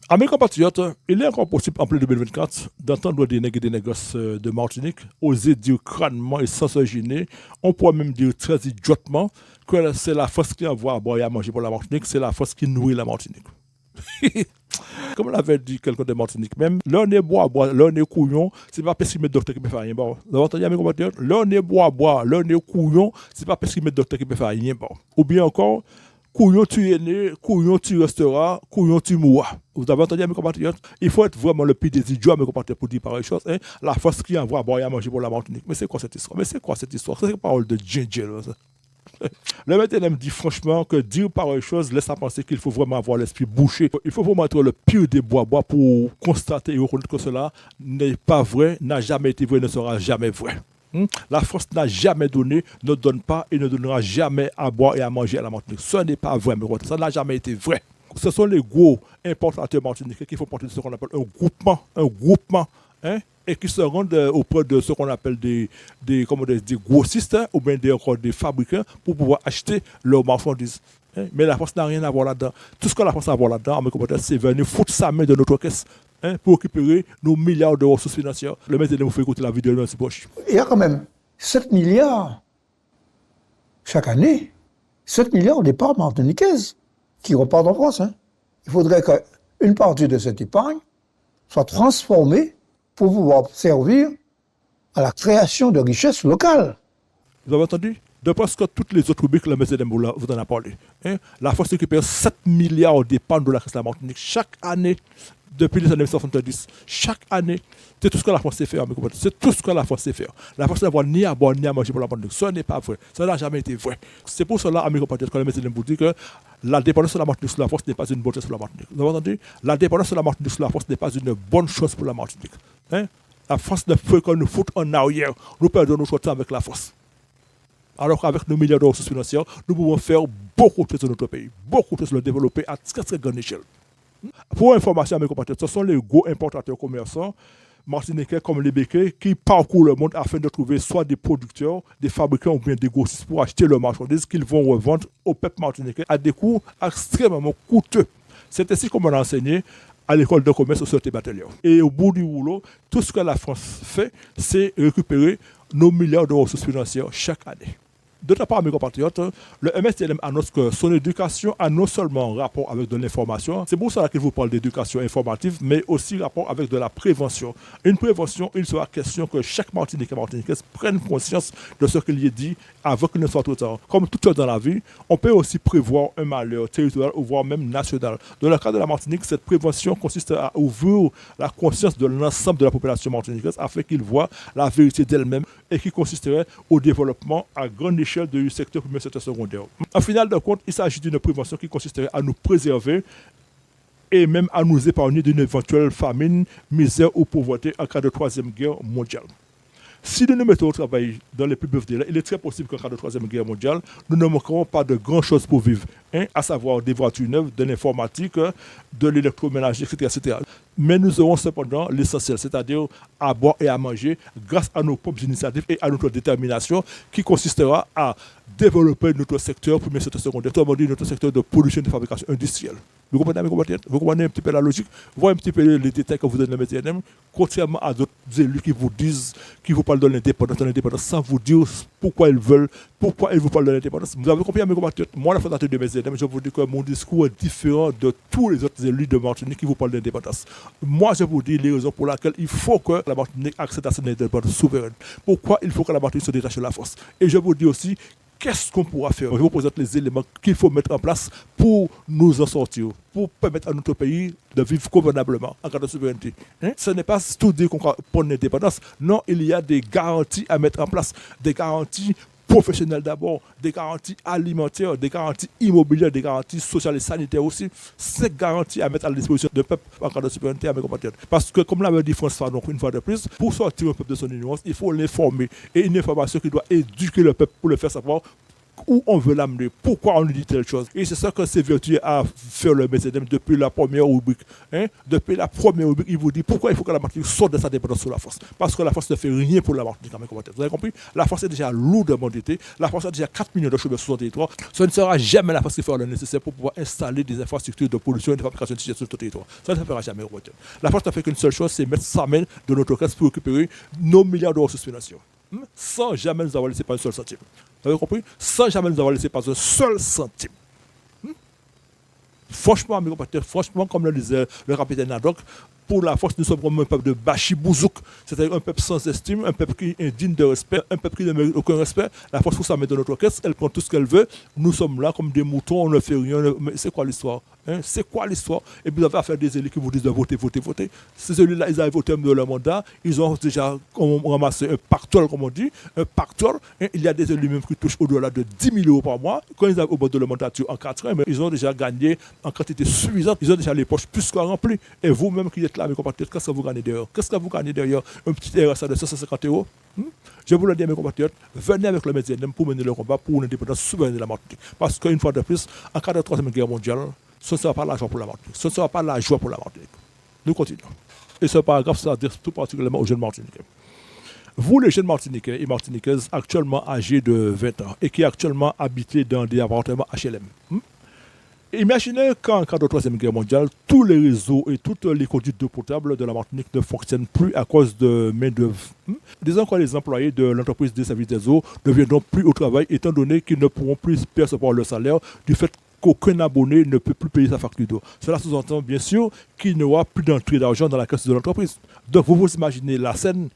À mes compatriotes, il est encore possible en plein 2024 d'entendre des nègres et des négresses de Martinique oser dire crânement et sans se gêner, on pourrait même dire très idiotement que c'est la force qui envoie à boire et à manger pour la Martinique, c'est la force qui nourrit la Martinique. Comme l'avait dit quelqu'un de Martinique même, l'on est bois, l'on est couillon, c'est pas parce qu'il met docteur qui peut faire rien. Bon. Vous avez entendu mes compatriotes? L'on est bois, l'on est couillon, c'est pas parce qu'il met docteur qui peut faire rien. Bon. Ou bien encore, couillon tu es né, couillon tu resteras, couillon tu mourras. Vous avez entendu mes compatriotes? Il faut être vraiment le pire des idiots, mes compatriotes, pour dire pareille chose. La force qui envoie à boire et à manger pour la Martinique. Mais c'est quoi cette histoire? C'est parole de Ginger, Le maître me dit franchement que dire pareille chose laisse à penser qu'il faut vraiment avoir l'esprit bouché. Il faut vraiment être le pire des bois pour constater et reconnaître que cela n'est pas vrai, n'a jamais été vrai, ne sera jamais vrai. La France n'a jamais donné, ne donne pas et ne donnera jamais à boire et à manger à la Martinique. Ce n'est pas vrai, mais ça n'a jamais été vrai. Ce sont les gros importateurs martiniquais qui font partie de ce qu'on appelle un groupement, hein, et qui se rendent auprès de ce qu'on appelle des grossistes, hein, ou bien des fabricants pour pouvoir acheter leurs marchandises. Hein. Mais la France n'a rien à voir là-dedans. Tout ce que la France a à voir là-dedans, en mes commentaires, c'est venir foutre sa main de notre caisse, hein, pour récupérer nos milliards de ressources financières. Le maître de nous fait écouter la vidéo de poche. Il y a quand même 7 milliards chaque année, 7 milliards d'épargne martiniquaise qui repartent en France. Hein. Il faudrait qu'une partie de cette épargne soit transformée pour pouvoir servir à la création de richesses locales. Vous avez entendu? De presque toutes les autres rubriques, le M. Demboula vous en a parlé. Hein? La France récupère 7 milliards d'épargne de la caisse de la Martinique chaque année depuis les années 1970. Chaque année, c'est tout ce que la France sait faire. C'est tout ce que la France sait faire. La France n'a ni à boire ni à manger pour la Martinique. Ce n'est pas vrai. Ça n'a jamais été vrai. C'est pour cela, amis compatriotes, que le M. Demboula dit que la dépendance de la Martinique sur la France n'est pas une bonne chose pour la Martinique. Vous avez entendu? La dépendance de la Martinique sur la France n'est pas une bonne chose pour la Martinique. Hein? La France ne peut qu'on nous foute en arrière. Nous perdons notre temps avec la France. Alors qu'avec nos milliards de ressources financières, nous pouvons faire beaucoup de choses dans notre pays. Beaucoup de choses le développer à très très grande échelle. Pour information à mes compatriotes, ce sont les gros importateurs commerçants martiniquais comme les béquets qui parcourent le monde afin de trouver soit des producteurs, des fabricants ou bien des grossistes pour acheter leurs marchandises qu'ils vont revendre au peuple martiniquais à des coûts extrêmement coûteux. C'est ainsi qu'on m'a enseigné à l'école de commerce au Société Batellier. Et au bout du rouleau, tout ce que la France fait, c'est récupérer nos milliards de ressources financières chaque année. D'autre part, mes compatriotes, le MSTLM annonce que son éducation a non seulement rapport avec de l'information, c'est pour cela qu'il vous parle d'éducation informative, mais aussi rapport avec de la prévention. Une prévention, il sera question que chaque Martiniquais et Martiniquaise prenne conscience de ce qu'il y est dit avant qu'il ne soit trop tard. Comme tout chose dans la vie, on peut aussi prévoir un malheur territorial ou voire même national. Dans le cas de la Martinique, cette prévention consiste à ouvrir la conscience de l'ensemble de la population martiniquaise afin qu'ils voient la vérité d'elle-même et qui consisterait au développement à grande échelle du secteur primaire et secteur secondaire. En final de compte, il s'agit d'une prévention qui consisterait à nous préserver et même à nous épargner d'une éventuelle famine, misère ou pauvreté en cas de troisième guerre mondiale. Si nous nous mettons au travail dans les plus brefs délais, il est très possible qu'en cas de troisième guerre mondiale, nous ne manquerons pas de grandes choses pour vivre, hein, à savoir des voitures neuves, de l'informatique, de l'électroménager, etc. Mais nous aurons cependant l'essentiel, c'est-à-dire à boire et à manger grâce à nos propres initiatives et à notre détermination qui consistera à développer notre secteur premier, secteur secondaire, autrement dit notre secteur de production et de fabrication industrielle. Vous comprenez, vous comprenez un petit peu la logique, voyez un petit peu les détails que vous donnez dans le MTNM, contrairement à d'autres élus qui vous disent, qui vous parlent de l'indépendance sans vous dire pourquoi ils vous parlent de l'indépendance. Vous avez compris, mes compatriotes, moi, la fondateur de MTNM, je vous dis que mon discours est différent de tous les autres élus de Martinique qui vous parlent d'indépendance. Moi, je vous dis les raisons pour lesquelles il faut que la Martinique accède à son indépendance souveraine. Pourquoi il faut que la Martinique se détache de la force. Et je vous dis aussi, qu'est-ce qu'on pourra faire? Je vous présente les éléments qu'il faut mettre en place pour nous en sortir, pour permettre à notre pays de vivre convenablement en cas de souveraineté. Hein? Ce n'est pas tout dire qu'on va prendre l'indépendance. Non, il y a des garanties à mettre en place, des garanties professionnelles d'abord, des garanties alimentaires, des garanties immobilières, des garanties sociales et sanitaires aussi. Ces garanties à mettre à la disposition du peuple en cas de souveraineté à mes compatriotes. Parce que, comme l'avait dit François, donc une fois de plus, pour sortir un peuple de son ignorance, il faut l'informer. Et une information qui doit éduquer le peuple pour le faire savoir où on veut l'amener, pourquoi on lui dit telle chose. Et c'est ça que c'est vertueux à faire le MSDM depuis la première rubrique. Hein? Depuis la première rubrique, il vous dit pourquoi il faut que la Martinique sorte de sa dépendance sur la France. Parce que la France ne fait rien pour la Martinique. Vous avez compris? La France est déjà lourdement endettée. La France a déjà 4 millions de chômeurs sur son territoire. Ce ne sera jamais la France qui fera le nécessaire pour pouvoir installer des infrastructures de pollution et de fabrication de sur le territoire. Ça ne se fera jamais. La France ne fait qu'une seule chose, c'est mettre sa main de notre caisse pour récupérer nos milliards de ressources financières. Sans jamais nous avoir laissé pas un seul centime. Vous avez compris? Sans jamais nous avoir laissé pas un seul centime. Franchement, mes compatriotes, franchement, comme le disait le capitaine Haddock, pour la force, nous sommes comme un peuple de bachibouzouk, c'est-à-dire un peuple sans estime, un peuple qui est indigne de respect, un peuple qui ne mérite aucun respect. La force pour ça met dans notre orchestre, elle prend tout ce qu'elle veut. Nous sommes là comme des moutons, on ne fait rien. Mais c'est quoi l'histoire? C'est quoi l'histoire? Et puis vous avez affaire des élus qui vous disent de voter, voter, voter. Ces élus-là, ils arrivent au terme de leur mandat, ils ont déjà ramassé un pactole, comme on dit, un pactole. Il y a des élus même qui touchent au-delà de 10 000 euros par mois. Quand ils arrivent au bout de leur mandature en 4 ans, mais ils ont déjà gagné en quantité suffisante, ils ont déjà les poches plus que remplies. Et vous-même qui êtes là, mes compatriotes, qu'est-ce que vous gagnez derrière? Qu'est-ce que vous gagnez derrière un petit RSA de 150 euros? Je vous le dis, mes compatriotes, venez avec le Méditerranée pour mener le combat pour l'indépendance souveraine de la Martinique. Parce qu'une fois de plus, en cas de troisième guerre mondiale, ce ne sera pas la joie pour la Martinique. Ce ne sera pas la joie pour la Martinique. Nous continuons. Et ce paragraphe s'adresse tout particulièrement aux jeunes Martiniquais. Vous, les jeunes Martiniquais et Martiniquaises actuellement âgés de 20 ans et qui actuellement habitez dans des appartements HLM, imaginez qu'en cas de troisième guerre mondiale, tous les réseaux et toutes les conduites d'eau potable de la Martinique ne fonctionnent plus à cause de main-d'œuvre. Disons que les employés de l'entreprise des services des eaux ne viendront plus au travail étant donné qu'ils ne pourront plus percevoir le salaire du fait qu'aucun abonné ne peut plus payer sa facture d'eau. Cela sous-entend bien sûr qu'il n'y aura plus d'entrée d'argent dans la caisse de l'entreprise. Donc vous vous imaginez la scène,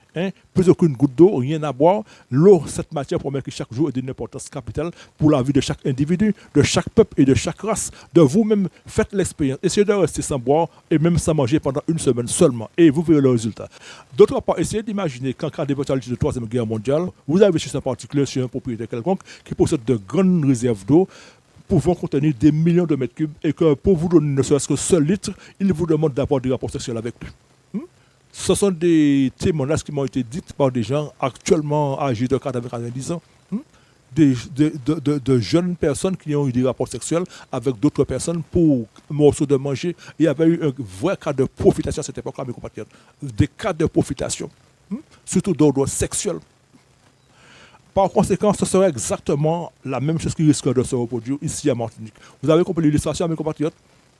plus aucune goutte d'eau, rien à boire. L'eau, cette matière promet que chaque jour est d'une importance capitale pour la vie de chaque individu, de chaque peuple et de chaque race. De vous-même, faites l'expérience. Essayez de rester sans boire et même sans manger pendant une semaine seulement. Et vous verrez le résultat. D'autre part, essayez d'imaginer qu'en cas d'éventualité de troisième guerre mondiale, vous avez chez un particulier, chez un propriétaire quelconque qui possède de grandes réserves d'eau pouvant contenir des millions de mètres cubes et que pour vous donner ne serait-ce que seul litre, il vous demande d'avoir des rapports sexuels avec lui. Ce sont des témoignages qui m'ont été dits par des gens actuellement âgés de 90 ans. De jeunes personnes qui ont eu des rapports sexuels avec d'autres personnes pour un morceau de manger. Il y avait eu un vrai cas de profitation à cette époque-là, mes compatriotes. Des cas de profitation, surtout d'ordre sexuel. Par conséquent, ce serait exactement la même chose qui risque de se reproduire ici à Martinique. Vous avez compris l'illustration, mes compatriotes?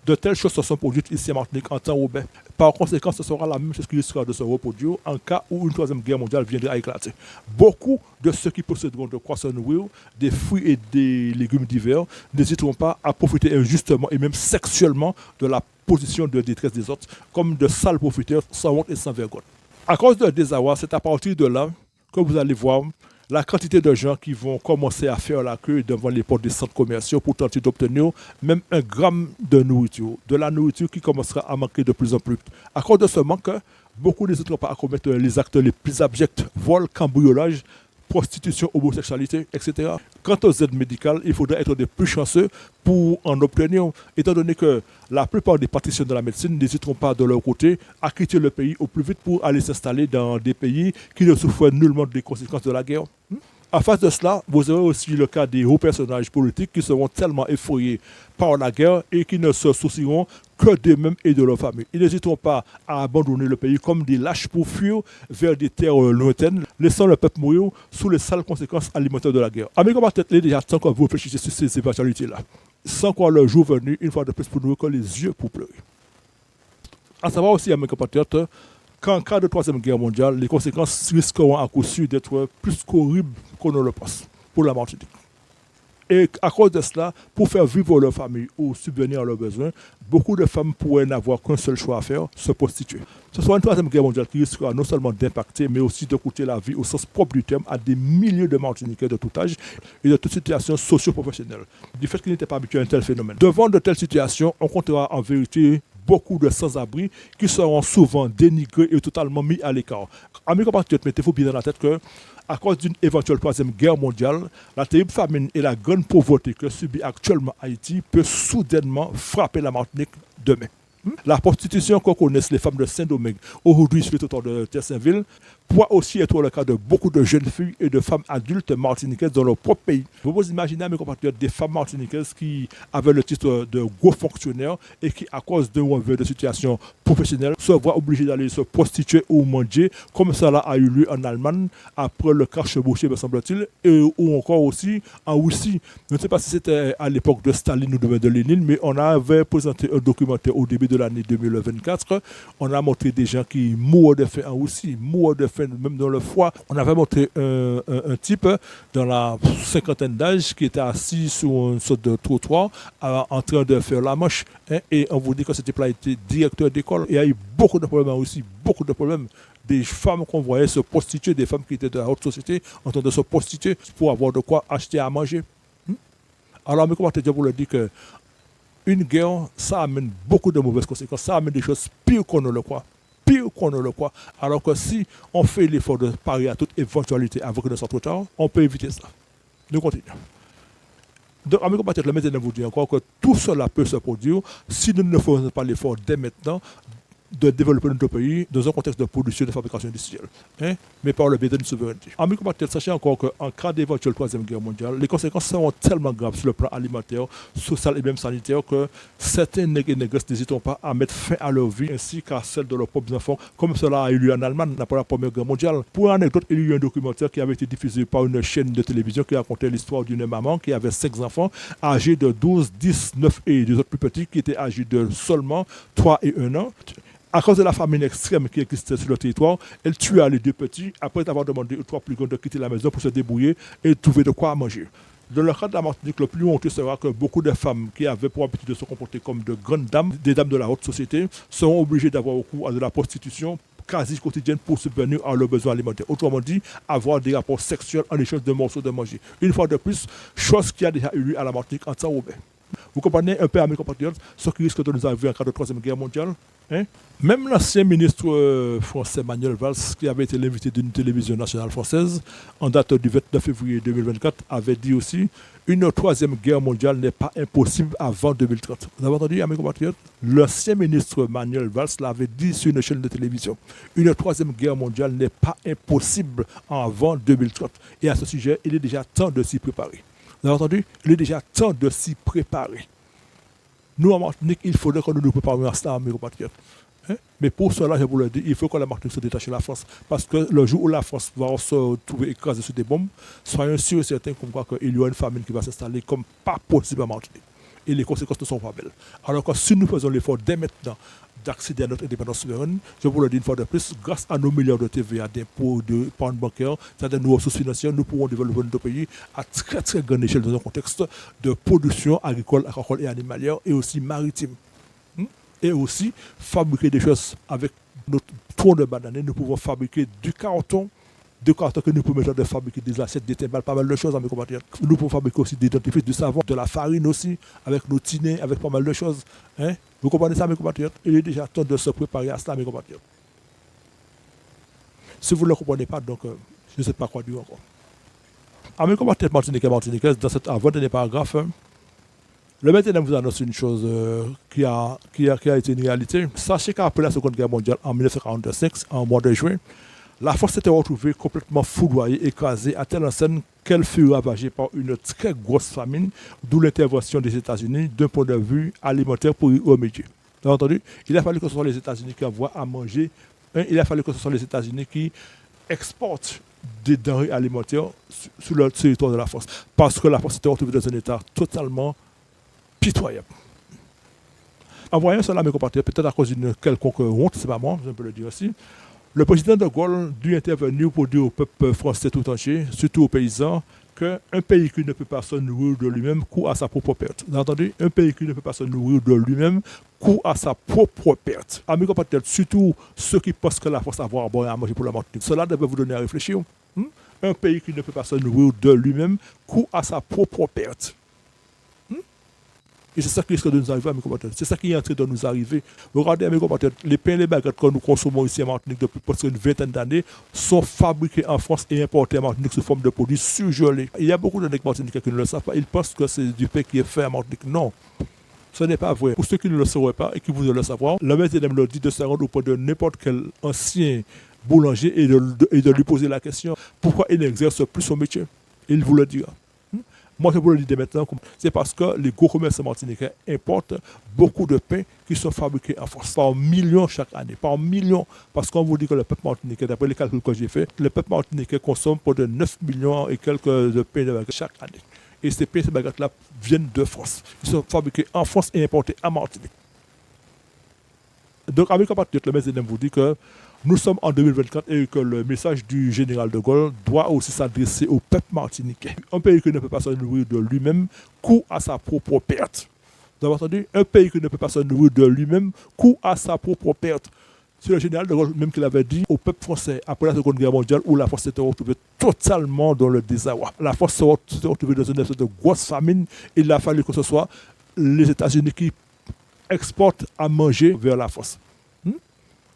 De telles choses se sont produites ici à Martinique en temps Robert. Par conséquent, ce sera la même chose qui risquera de se reproduire en cas où une troisième guerre mondiale viendrait à éclater. Beaucoup de ceux qui posséderont de quoi se nourrir, des fruits et des légumes divers, n'hésiteront pas à profiter injustement et même sexuellement de la position de détresse des autres, comme de sales profiteurs sans honte et sans vergogne. À cause de désarroi, c'est à partir de là que vous allez voir la quantité de gens qui vont commencer à faire la queue devant les portes des centres commerciaux pour tenter d'obtenir même un gramme de nourriture, de la nourriture qui commencera à manquer de plus en plus. À cause de ce manque, beaucoup n'hésiteront pas à commettre les actes les plus abjects, vol, cambriolage, prostitution, homosexualité, etc. Quant aux aides médicales, il faudrait être des plus chanceux pour en obtenir, étant donné que la plupart des praticiens de la médecine n'hésiteront pas de leur côté à quitter le pays au plus vite pour aller s'installer dans des pays qui ne souffrent nullement des conséquences de la guerre. En face de cela, vous aurez aussi le cas des hauts personnages politiques qui seront tellement effrayés par la guerre et qui ne se soucieront que d'eux-mêmes et de leur famille. Ils n'hésiteront pas à abandonner le pays comme des lâches pour fuir vers des terres lointaines, laissant le peuple mourir sous les sales conséquences alimentaires de la guerre. Amis compatriotes, déjà sans que vous réfléchissez sur ces éventualités-là, sans quoi le jour venu, une fois de plus, pour nous que les yeux pour pleurer. À savoir aussi, amis compatriotes, qu'en cas de troisième guerre mondiale, les conséquences risqueront à coup sûr d'être plus qu'horribles qu'on ne le pense pour la Martinique. Et à cause de cela, pour faire vivre leur famille ou subvenir à leurs besoins, beaucoup de femmes pourraient n'avoir qu'un seul choix à faire, se prostituer. Ce sera une troisième guerre mondiale qui risquera non seulement d'impacter, mais aussi de coûter la vie au sens propre du terme à des milliers de Martiniquais de tout âge et de toute situation socio-professionnelle, du fait qu'ils n'étaient pas habitués à un tel phénomène. Devant de telles situations, on comptera en vérité beaucoup de sans-abri qui seront souvent dénigrés et totalement mis à l'écart. Amis compatriotes, mettez-vous bien dans la tête que, à cause d'une éventuelle troisième guerre mondiale, la terrible famine et la grande pauvreté que subit actuellement Haïti peut soudainement frapper la Martinique demain. La prostitution qu'on connaisse les femmes de Saint-Domingue, aujourd'hui sur le territoire de Terre-Saint-Ville, pourra aussi être le cas de beaucoup de jeunes filles et de femmes adultes martiniquaises dans leur propre pays. Vous vous imaginez, mes compatriotes, des femmes martiniquaises qui avaient le titre de gros fonctionnaires et qui, à cause d'un revers de situation professionnelle, se voient obligées d'aller se prostituer ou manger, comme cela a eu lieu en Allemagne, après le cas chevauché, me semble-t-il, ou encore aussi en Russie. Je ne sais pas si c'était à l'époque de Staline ou de Lénine, mais on avait présenté un documentaire au début de l'année 2024. On a montré des gens qui mourent de faim en Russie, mourent de faim faim, même dans le froid. On avait montré un type dans la cinquantaine d'âge qui était assis sur une sorte de trottoir en train de faire la manche. Hein, et on vous dit que ce type-là était directeur d'école. Et il y a eu beaucoup de problèmes aussi, beaucoup de problèmes. Des femmes qu'on voyait se prostituer, des femmes qui étaient de la haute société en train de se prostituer pour avoir de quoi acheter à manger. Alors, mais comment te dire pour le dire que une guerre, ça amène beaucoup de mauvaises conséquences, ça amène des choses pires qu'on ne le croit. Pire qu'on ne le croit. Alors que si on fait l'effort de parier à toute éventualité avant que ne soit trop tard, on peut éviter ça. Nous continuons. Donc, amis compatriotes, le maintenant vous dit encore que tout cela peut se produire si nous ne faisons pas l'effort dès maintenant de développer notre pays dans un contexte de production et de fabrication industrielle, hein, mais par le biais d'une souveraineté. Amis compatriotes, sachez encore qu'en cas d'éventuelle troisième guerre mondiale, les conséquences seront tellement graves sur le plan alimentaire, social et même sanitaire que certains nègres et négresses n'hésiteront pas à mettre fin à leur vie ainsi qu'à celle de leurs propres enfants, comme cela a eu lieu en Allemagne après la Première Guerre mondiale. Pour anecdote, il y a eu un documentaire qui avait été diffusé par une chaîne de télévision qui racontait l'histoire d'une maman qui avait 5 enfants âgés de 12, 10, 9 et deux autres plus petits qui étaient âgés de seulement 3 et 1 an. À cause de la famine extrême qui existait sur le territoire, elle tua les 2 petits après avoir demandé aux 3 plus grands de quitter la maison pour se débrouiller et trouver de quoi manger. Dans le cas de la Martinique, le plus honteux sera que beaucoup de femmes qui avaient pour habitude de se comporter comme de grandes dames, des dames de la haute société, seront obligées d'avoir recours à de la prostitution quasi quotidienne pour subvenir à leurs besoins alimentaires. Autrement dit, avoir des rapports sexuels en échange de morceaux de manger. Une fois de plus, chose qui a déjà eu lieu à la Martinique en Saint-Robert. Vous comprenez un peu, amis compatriotes, ce qui risque de nous arriver en cas de troisième guerre mondiale. Hein? Même l'ancien ministre français Manuel Valls, qui avait été l'invité d'une télévision nationale française, en date du 29 février 2024, avait dit aussi une troisième guerre mondiale n'est pas impossible avant 2030. Vous avez entendu, amis compatriotes? L'ancien ministre Manuel Valls l'avait dit sur une chaîne de télévision. Une troisième guerre mondiale n'est pas impossible avant 2030. Et à ce sujet, il est déjà temps de s'y préparer. Vous avez entendu? Il est déjà temps de s'y préparer. Nous, en Martinique, il faudrait que nous nous préparions à cela, mes compatriotes. Hein? Mais pour cela, je vous le dis, il faut que la Martinique se détache de la France. Parce que le jour où la France va se trouver écrasée sur des bombes, soyons sûrs et certains qu'il y aura une famine qui va s'installer comme pas possible en Martinique. Et les conséquences ne sont pas belles. Alors que si nous faisons l'effort dès maintenant d'accéder à notre indépendance souveraine, je vous le dis une fois de plus, grâce à nos milliards de TVA, d'impôts, de épargne bancaire, c'est-à-dire nos ressources financières, nous pourrons développer notre pays à très très grande échelle dans un contexte de production agricole et animalière et aussi maritime. Et aussi fabriquer des choses avec notre tronc de banane. Nous pouvons fabriquer du carton que nous pouvons mettre de fabriquer des assiettes, des timbales, pas mal de choses, mes compatriotes. Nous pouvons fabriquer aussi des dentifrices, du savon, de la farine aussi, avec nos tinés, avec pas mal de choses. Hein? Vous comprenez ça, mes compatriotes? Il est déjà temps de se préparer à cela, mes compatriotes. Si vous ne le comprenez pas, donc, je ne sais pas quoi dire encore. À mes compatriotes martiniquais et martiniquaises, dans cet avant-dernier paragraphe, le maintenant vous annonce une chose qui a été une réalité. Sachez qu'après la Seconde Guerre mondiale, en 1945, en mois de juin, la France s'était retrouvée complètement foudroyée, écrasée, à telle enseigne qu'elle fut ravagée par une très grosse famine, d'où l'intervention des États-Unis d'un point de vue alimentaire pour y remédier. Vous avez entendu? Il a fallu que ce soit les États-Unis qui envoient à manger, hein, il a fallu que ce soit les États-Unis qui exportent des denrées alimentaires sur le territoire de la France, parce que la France s'était retrouvée dans un état totalement pitoyable. En voyant cela, mes compatriotes, peut-être à cause d'une quelconque honte, c'est pas moi, je peux le dire aussi, le président de Gaulle dut intervenir pour dire au peuple français tout entier, surtout aux paysans, qu'un pays qui ne peut pas se nourrir de lui-même court à sa propre perte. Vous avez entendu? Un pays qui ne peut pas se nourrir de lui-même court à sa propre perte. Amis compatriotes, surtout ceux qui pensent que la France va avoir à boire et à manger pour la Martinique, cela devait vous donner à réfléchir. Un pays qui ne peut pas se nourrir de lui-même court à sa propre perte. Et c'est ça qui risque de nous arriver, mes compatriotes. C'est ça qui est en train de nous arriver. Regardez, mes compatriotes, les pains et les baguettes que nous consommons ici en Martinique depuis presque une vingtaine d'années sont fabriqués en France et importés en Martinique sous forme de produits surgelés. Il y a beaucoup de Martiniquais qui ne le savent pas. Ils pensent que c'est du pain qui est fait en Martinique. Non. Ce n'est pas vrai. Pour ceux qui ne le sauraient pas et qui voudraient le savoir, le maître leur dit de se rendre auprès de n'importe quel ancien boulanger et de lui poser la question pourquoi il n'exerce plus son métier. Il vous le dira. Moi, je vous le dis dès maintenant, c'est parce que les gros commerçants martiniquais importent beaucoup de pains qui sont fabriqués en France, par millions chaque année, par millions. Parce qu'on vous dit que le peuple martiniquais, d'après les calculs que j'ai faits, le peuple martiniquais consomme près de 9 millions et quelques de pains de baguettes chaque année. Et ces pains et ces baguettes-là viennent de France. Ils sont fabriqués en France et importés en Martinique. Donc, avec compatriotes, le maître vous dit que nous sommes en 2024 et que le message du général de Gaulle doit aussi s'adresser au peuple martiniquais. Un pays qui ne peut pas se nourrir de lui-même court à sa propre perte. Vous avez entendu? Un pays qui ne peut pas se nourrir de lui-même court à sa propre perte. C'est le général de Gaulle même qui l'avait dit au peuple français après la Seconde Guerre mondiale où la France s'était retrouvée totalement dans le désarroi. La France s'est retrouvée dans une espèce de grosse famine. Il a fallu que ce soit les États-Unis qui exportent à manger vers la France.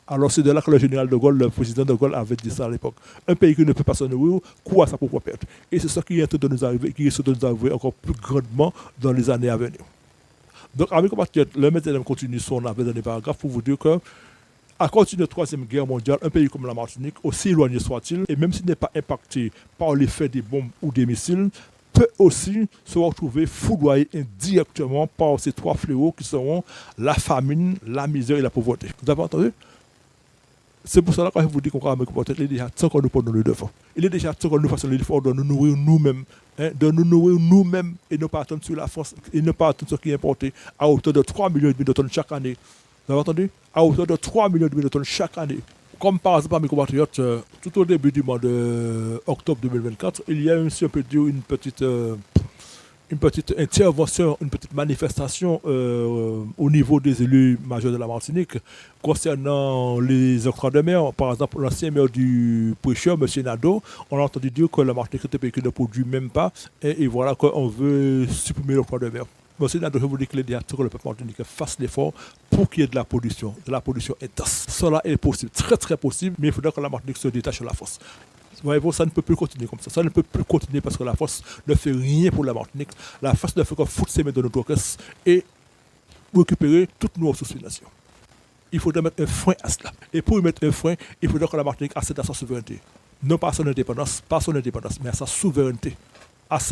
Alors c'est de là que le général de Gaulle, le président de Gaulle avait dit ça à l'époque. Un pays qui ne peut pas se nourrir court à sa propre perte. Et c'est ça qui est en train de nous arriver, qui risque de nous arriver encore plus grandement dans les années à venir. Donc, amis compatriotes, le maître continue son dernier paragraphe pour vous dire que à cause d'une troisième guerre mondiale, un pays comme la Martinique, aussi éloigné soit-il, et même s'il n'est pas impacté par l'effet des bombes ou des missiles, peut aussi se retrouver foudroyé indirectement par ces trois fléaux qui seront la famine, la misère et la pauvreté. Vous avez entendu? C'est pour cela que je vous dis qu'on va il est déjà temps qu'on nous prenne le devant. Il est déjà temps qu'on nous fasse l'effort de nous nourrir nous-mêmes, de nous nourrir nous-mêmes et ne pas attendre sur la force, et ne pas attendre ce qui est importé à hauteur de 3,5 millions de tonnes chaque année. Vous avez entendu? À hauteur de 3,5 millions de tonnes chaque année. Comme par exemple, mes compatriotes, tout au début du mois d'octobre 2024, il y a eu, si on peut dire, une petite intervention, une petite manifestation au niveau des élus majeurs de la Martinique concernant les octrois de mer. Par exemple, l'ancien maire du Prêcheur, M. Nadeau, on a entendu dire que la Martinique est un pays qui ne produit même pas et voilà qu'on veut supprimer l'octroi de mer. M. Nadeau, je vous dis que les directeurs que le peuple martiniquais fasse l'effort pour qu'il y ait de la pollution intense. Cela est possible, très très possible, mais il faudra que la Martinique se détache de la force. Voyez-vous, ça ne peut plus continuer comme ça. Ça ne peut plus continuer parce que la force ne fait rien pour la Martinique. La force ne fait que foutre ses mains dans notre caisse et récupérer toutes nos ressources financières. Il faudrait mettre un frein à cela. Et pour y mettre un frein, il faudrait que la Martinique accède à sa souveraineté. Non pas à son indépendance, mais à sa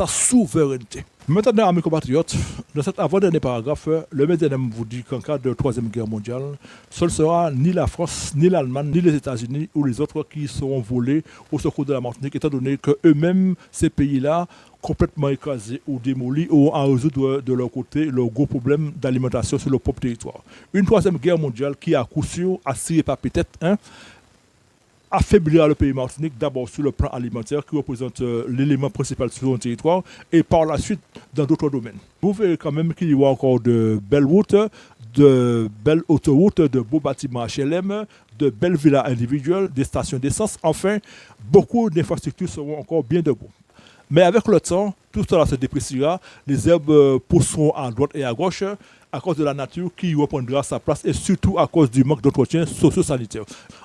souveraineté. Maintenant, mes compatriotes, dans cet avant-dernier paragraphe, le MEDENEM vous dit qu'en cas de troisième guerre mondiale, ce ne sera ni la France, ni l'Allemagne, ni les États-Unis ou les autres qui seront volés au secours de la Martinique, étant donné qu'eux-mêmes, ces pays-là, complètement écrasés ou démolis, auront à résoudre de leur côté leur gros problème d'alimentation sur leur propre territoire. Une troisième guerre mondiale qui, à coup sûr, à cirer pas peut-être, affaiblira le pays Martinique d'abord sur le plan alimentaire qui représente l'élément principal sur son territoire et par la suite dans d'autres domaines. Vous verrez quand même qu'il y aura encore de belles routes, de belles autoroutes, de beaux bâtiments HLM, de belles villas individuelles, des stations d'essence. Enfin, beaucoup d'infrastructures seront encore bien debout. Mais avec le temps, tout cela se dépréciera, les herbes pousseront à droite et à gauche à cause de la nature qui reprendra sa place et surtout à cause du manque d'entretien socio-sanitaire.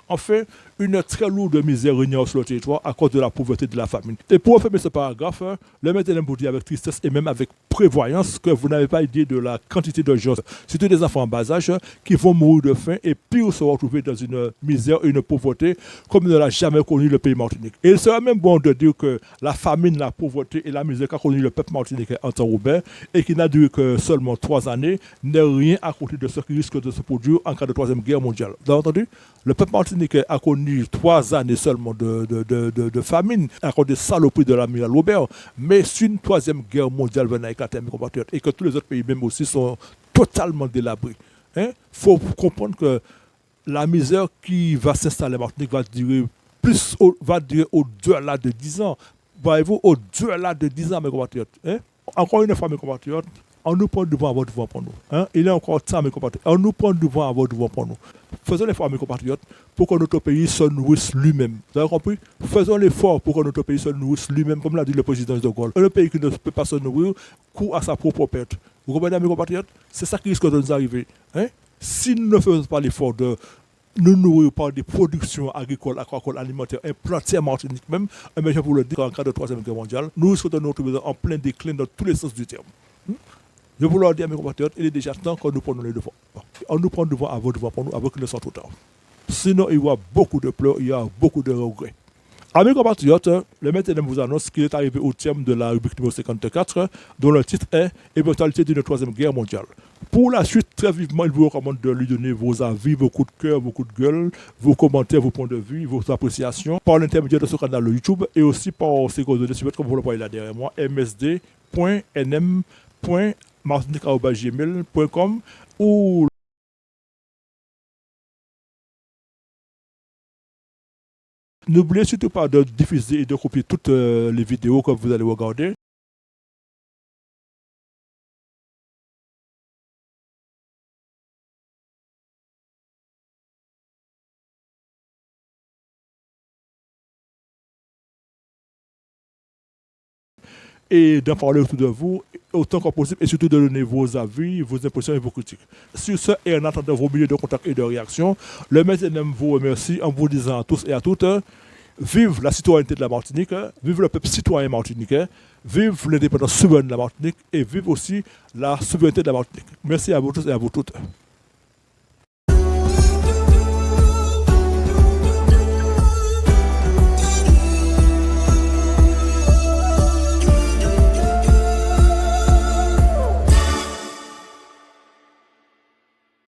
Enfin, une très lourde misère régnera sur le territoire à cause de la pauvreté et de la famine. Et pour fermer ce paragraphe, le maître vous dit avec tristesse et même avec prévoyance que vous n'avez pas idée de la quantité de gens, surtout des enfants en bas âge, qui vont mourir de faim et pire se retrouver dans une misère et une pauvreté comme ne l'a jamais connu le pays martinique. Et il serait même bon de dire que la famine, la pauvreté et la misère qu'a connu le peuple martiniquais en temps Robert et qui n'a duré que seulement 3 années n'est rien à côté de ce qui risque de se produire en cas de troisième guerre mondiale. Vous avez entendu? Le peuple martiniquais a connu 3 années seulement de famine à cause des saloperies de l'amiral Robert, mais si une troisième guerre mondiale venait à éclater, mes compatriotes, et que tous les autres pays même aussi sont totalement délabrés, faut comprendre que la misère qui va s'installer en Martinique va durer au-delà de 10 ans. Voyez-vous, au-delà de 10 ans, mes compatriotes. Encore une fois, mes compatriotes, on nous prend devant avoir devant pour nous. Il est encore temps, mes compatriotes. On nous prend devant avoir devant pour nous. Faisons l'effort, mes compatriotes, pour que notre pays se nourrisse lui-même. Vous avez compris? Faisons l'effort pour que notre pays se nourrisse lui-même, comme l'a dit le président de Gaulle. Un pays qui ne peut pas se nourrir court à sa propre perte. Vous comprenez, mes compatriotes? C'est ça qui risque de nous arriver. Si nous ne faisons pas l'effort de nous nourrir par des productions agricoles, aquacoles, alimentaires, implantées en Martinique même, mais je vous le dis, en cas de troisième guerre mondiale, nous risquons de nous retrouver en plein déclin dans tous les sens du terme. Je vous le dis à mes compatriotes, il est déjà temps que nous prenions les devants. On nous prend devant à votre devant pour nous avec le sang total. Sinon, il y aura beaucoup de pleurs, il y aura beaucoup de regrets. Amis compatriotes, le maître vous annonce qu'il est arrivé au terme de la rubrique numéro 54, dont le titre est « Éventualité d'une troisième guerre mondiale ». Pour la suite, très vivement, il vous recommande de lui donner vos avis, vos coups de cœur, vos coups de gueule, vos commentaires, vos points de vue, vos appréciations, par l'intermédiaire de ce canal YouTube et aussi par ses coordonnées suivantes, comme vous le voyez là derrière moi, msd.nm.martinique@gmail.com ou N'oubliez surtout pas de diffuser et de copier toutes les vidéos que vous allez regarder. Et d'en parler autour de vous autant que possible et surtout de donner vos avis, vos impressions et vos critiques. Sur ce, et en attendant vos milieux de contact et de réaction, le MTNM vous remercie en vous disant à tous et à toutes, vive la citoyenneté de la Martinique, vive le peuple citoyen martiniquais, vive l'indépendance souveraine de la Martinique et vive aussi la souveraineté de la Martinique. Merci à vous tous et à vous toutes.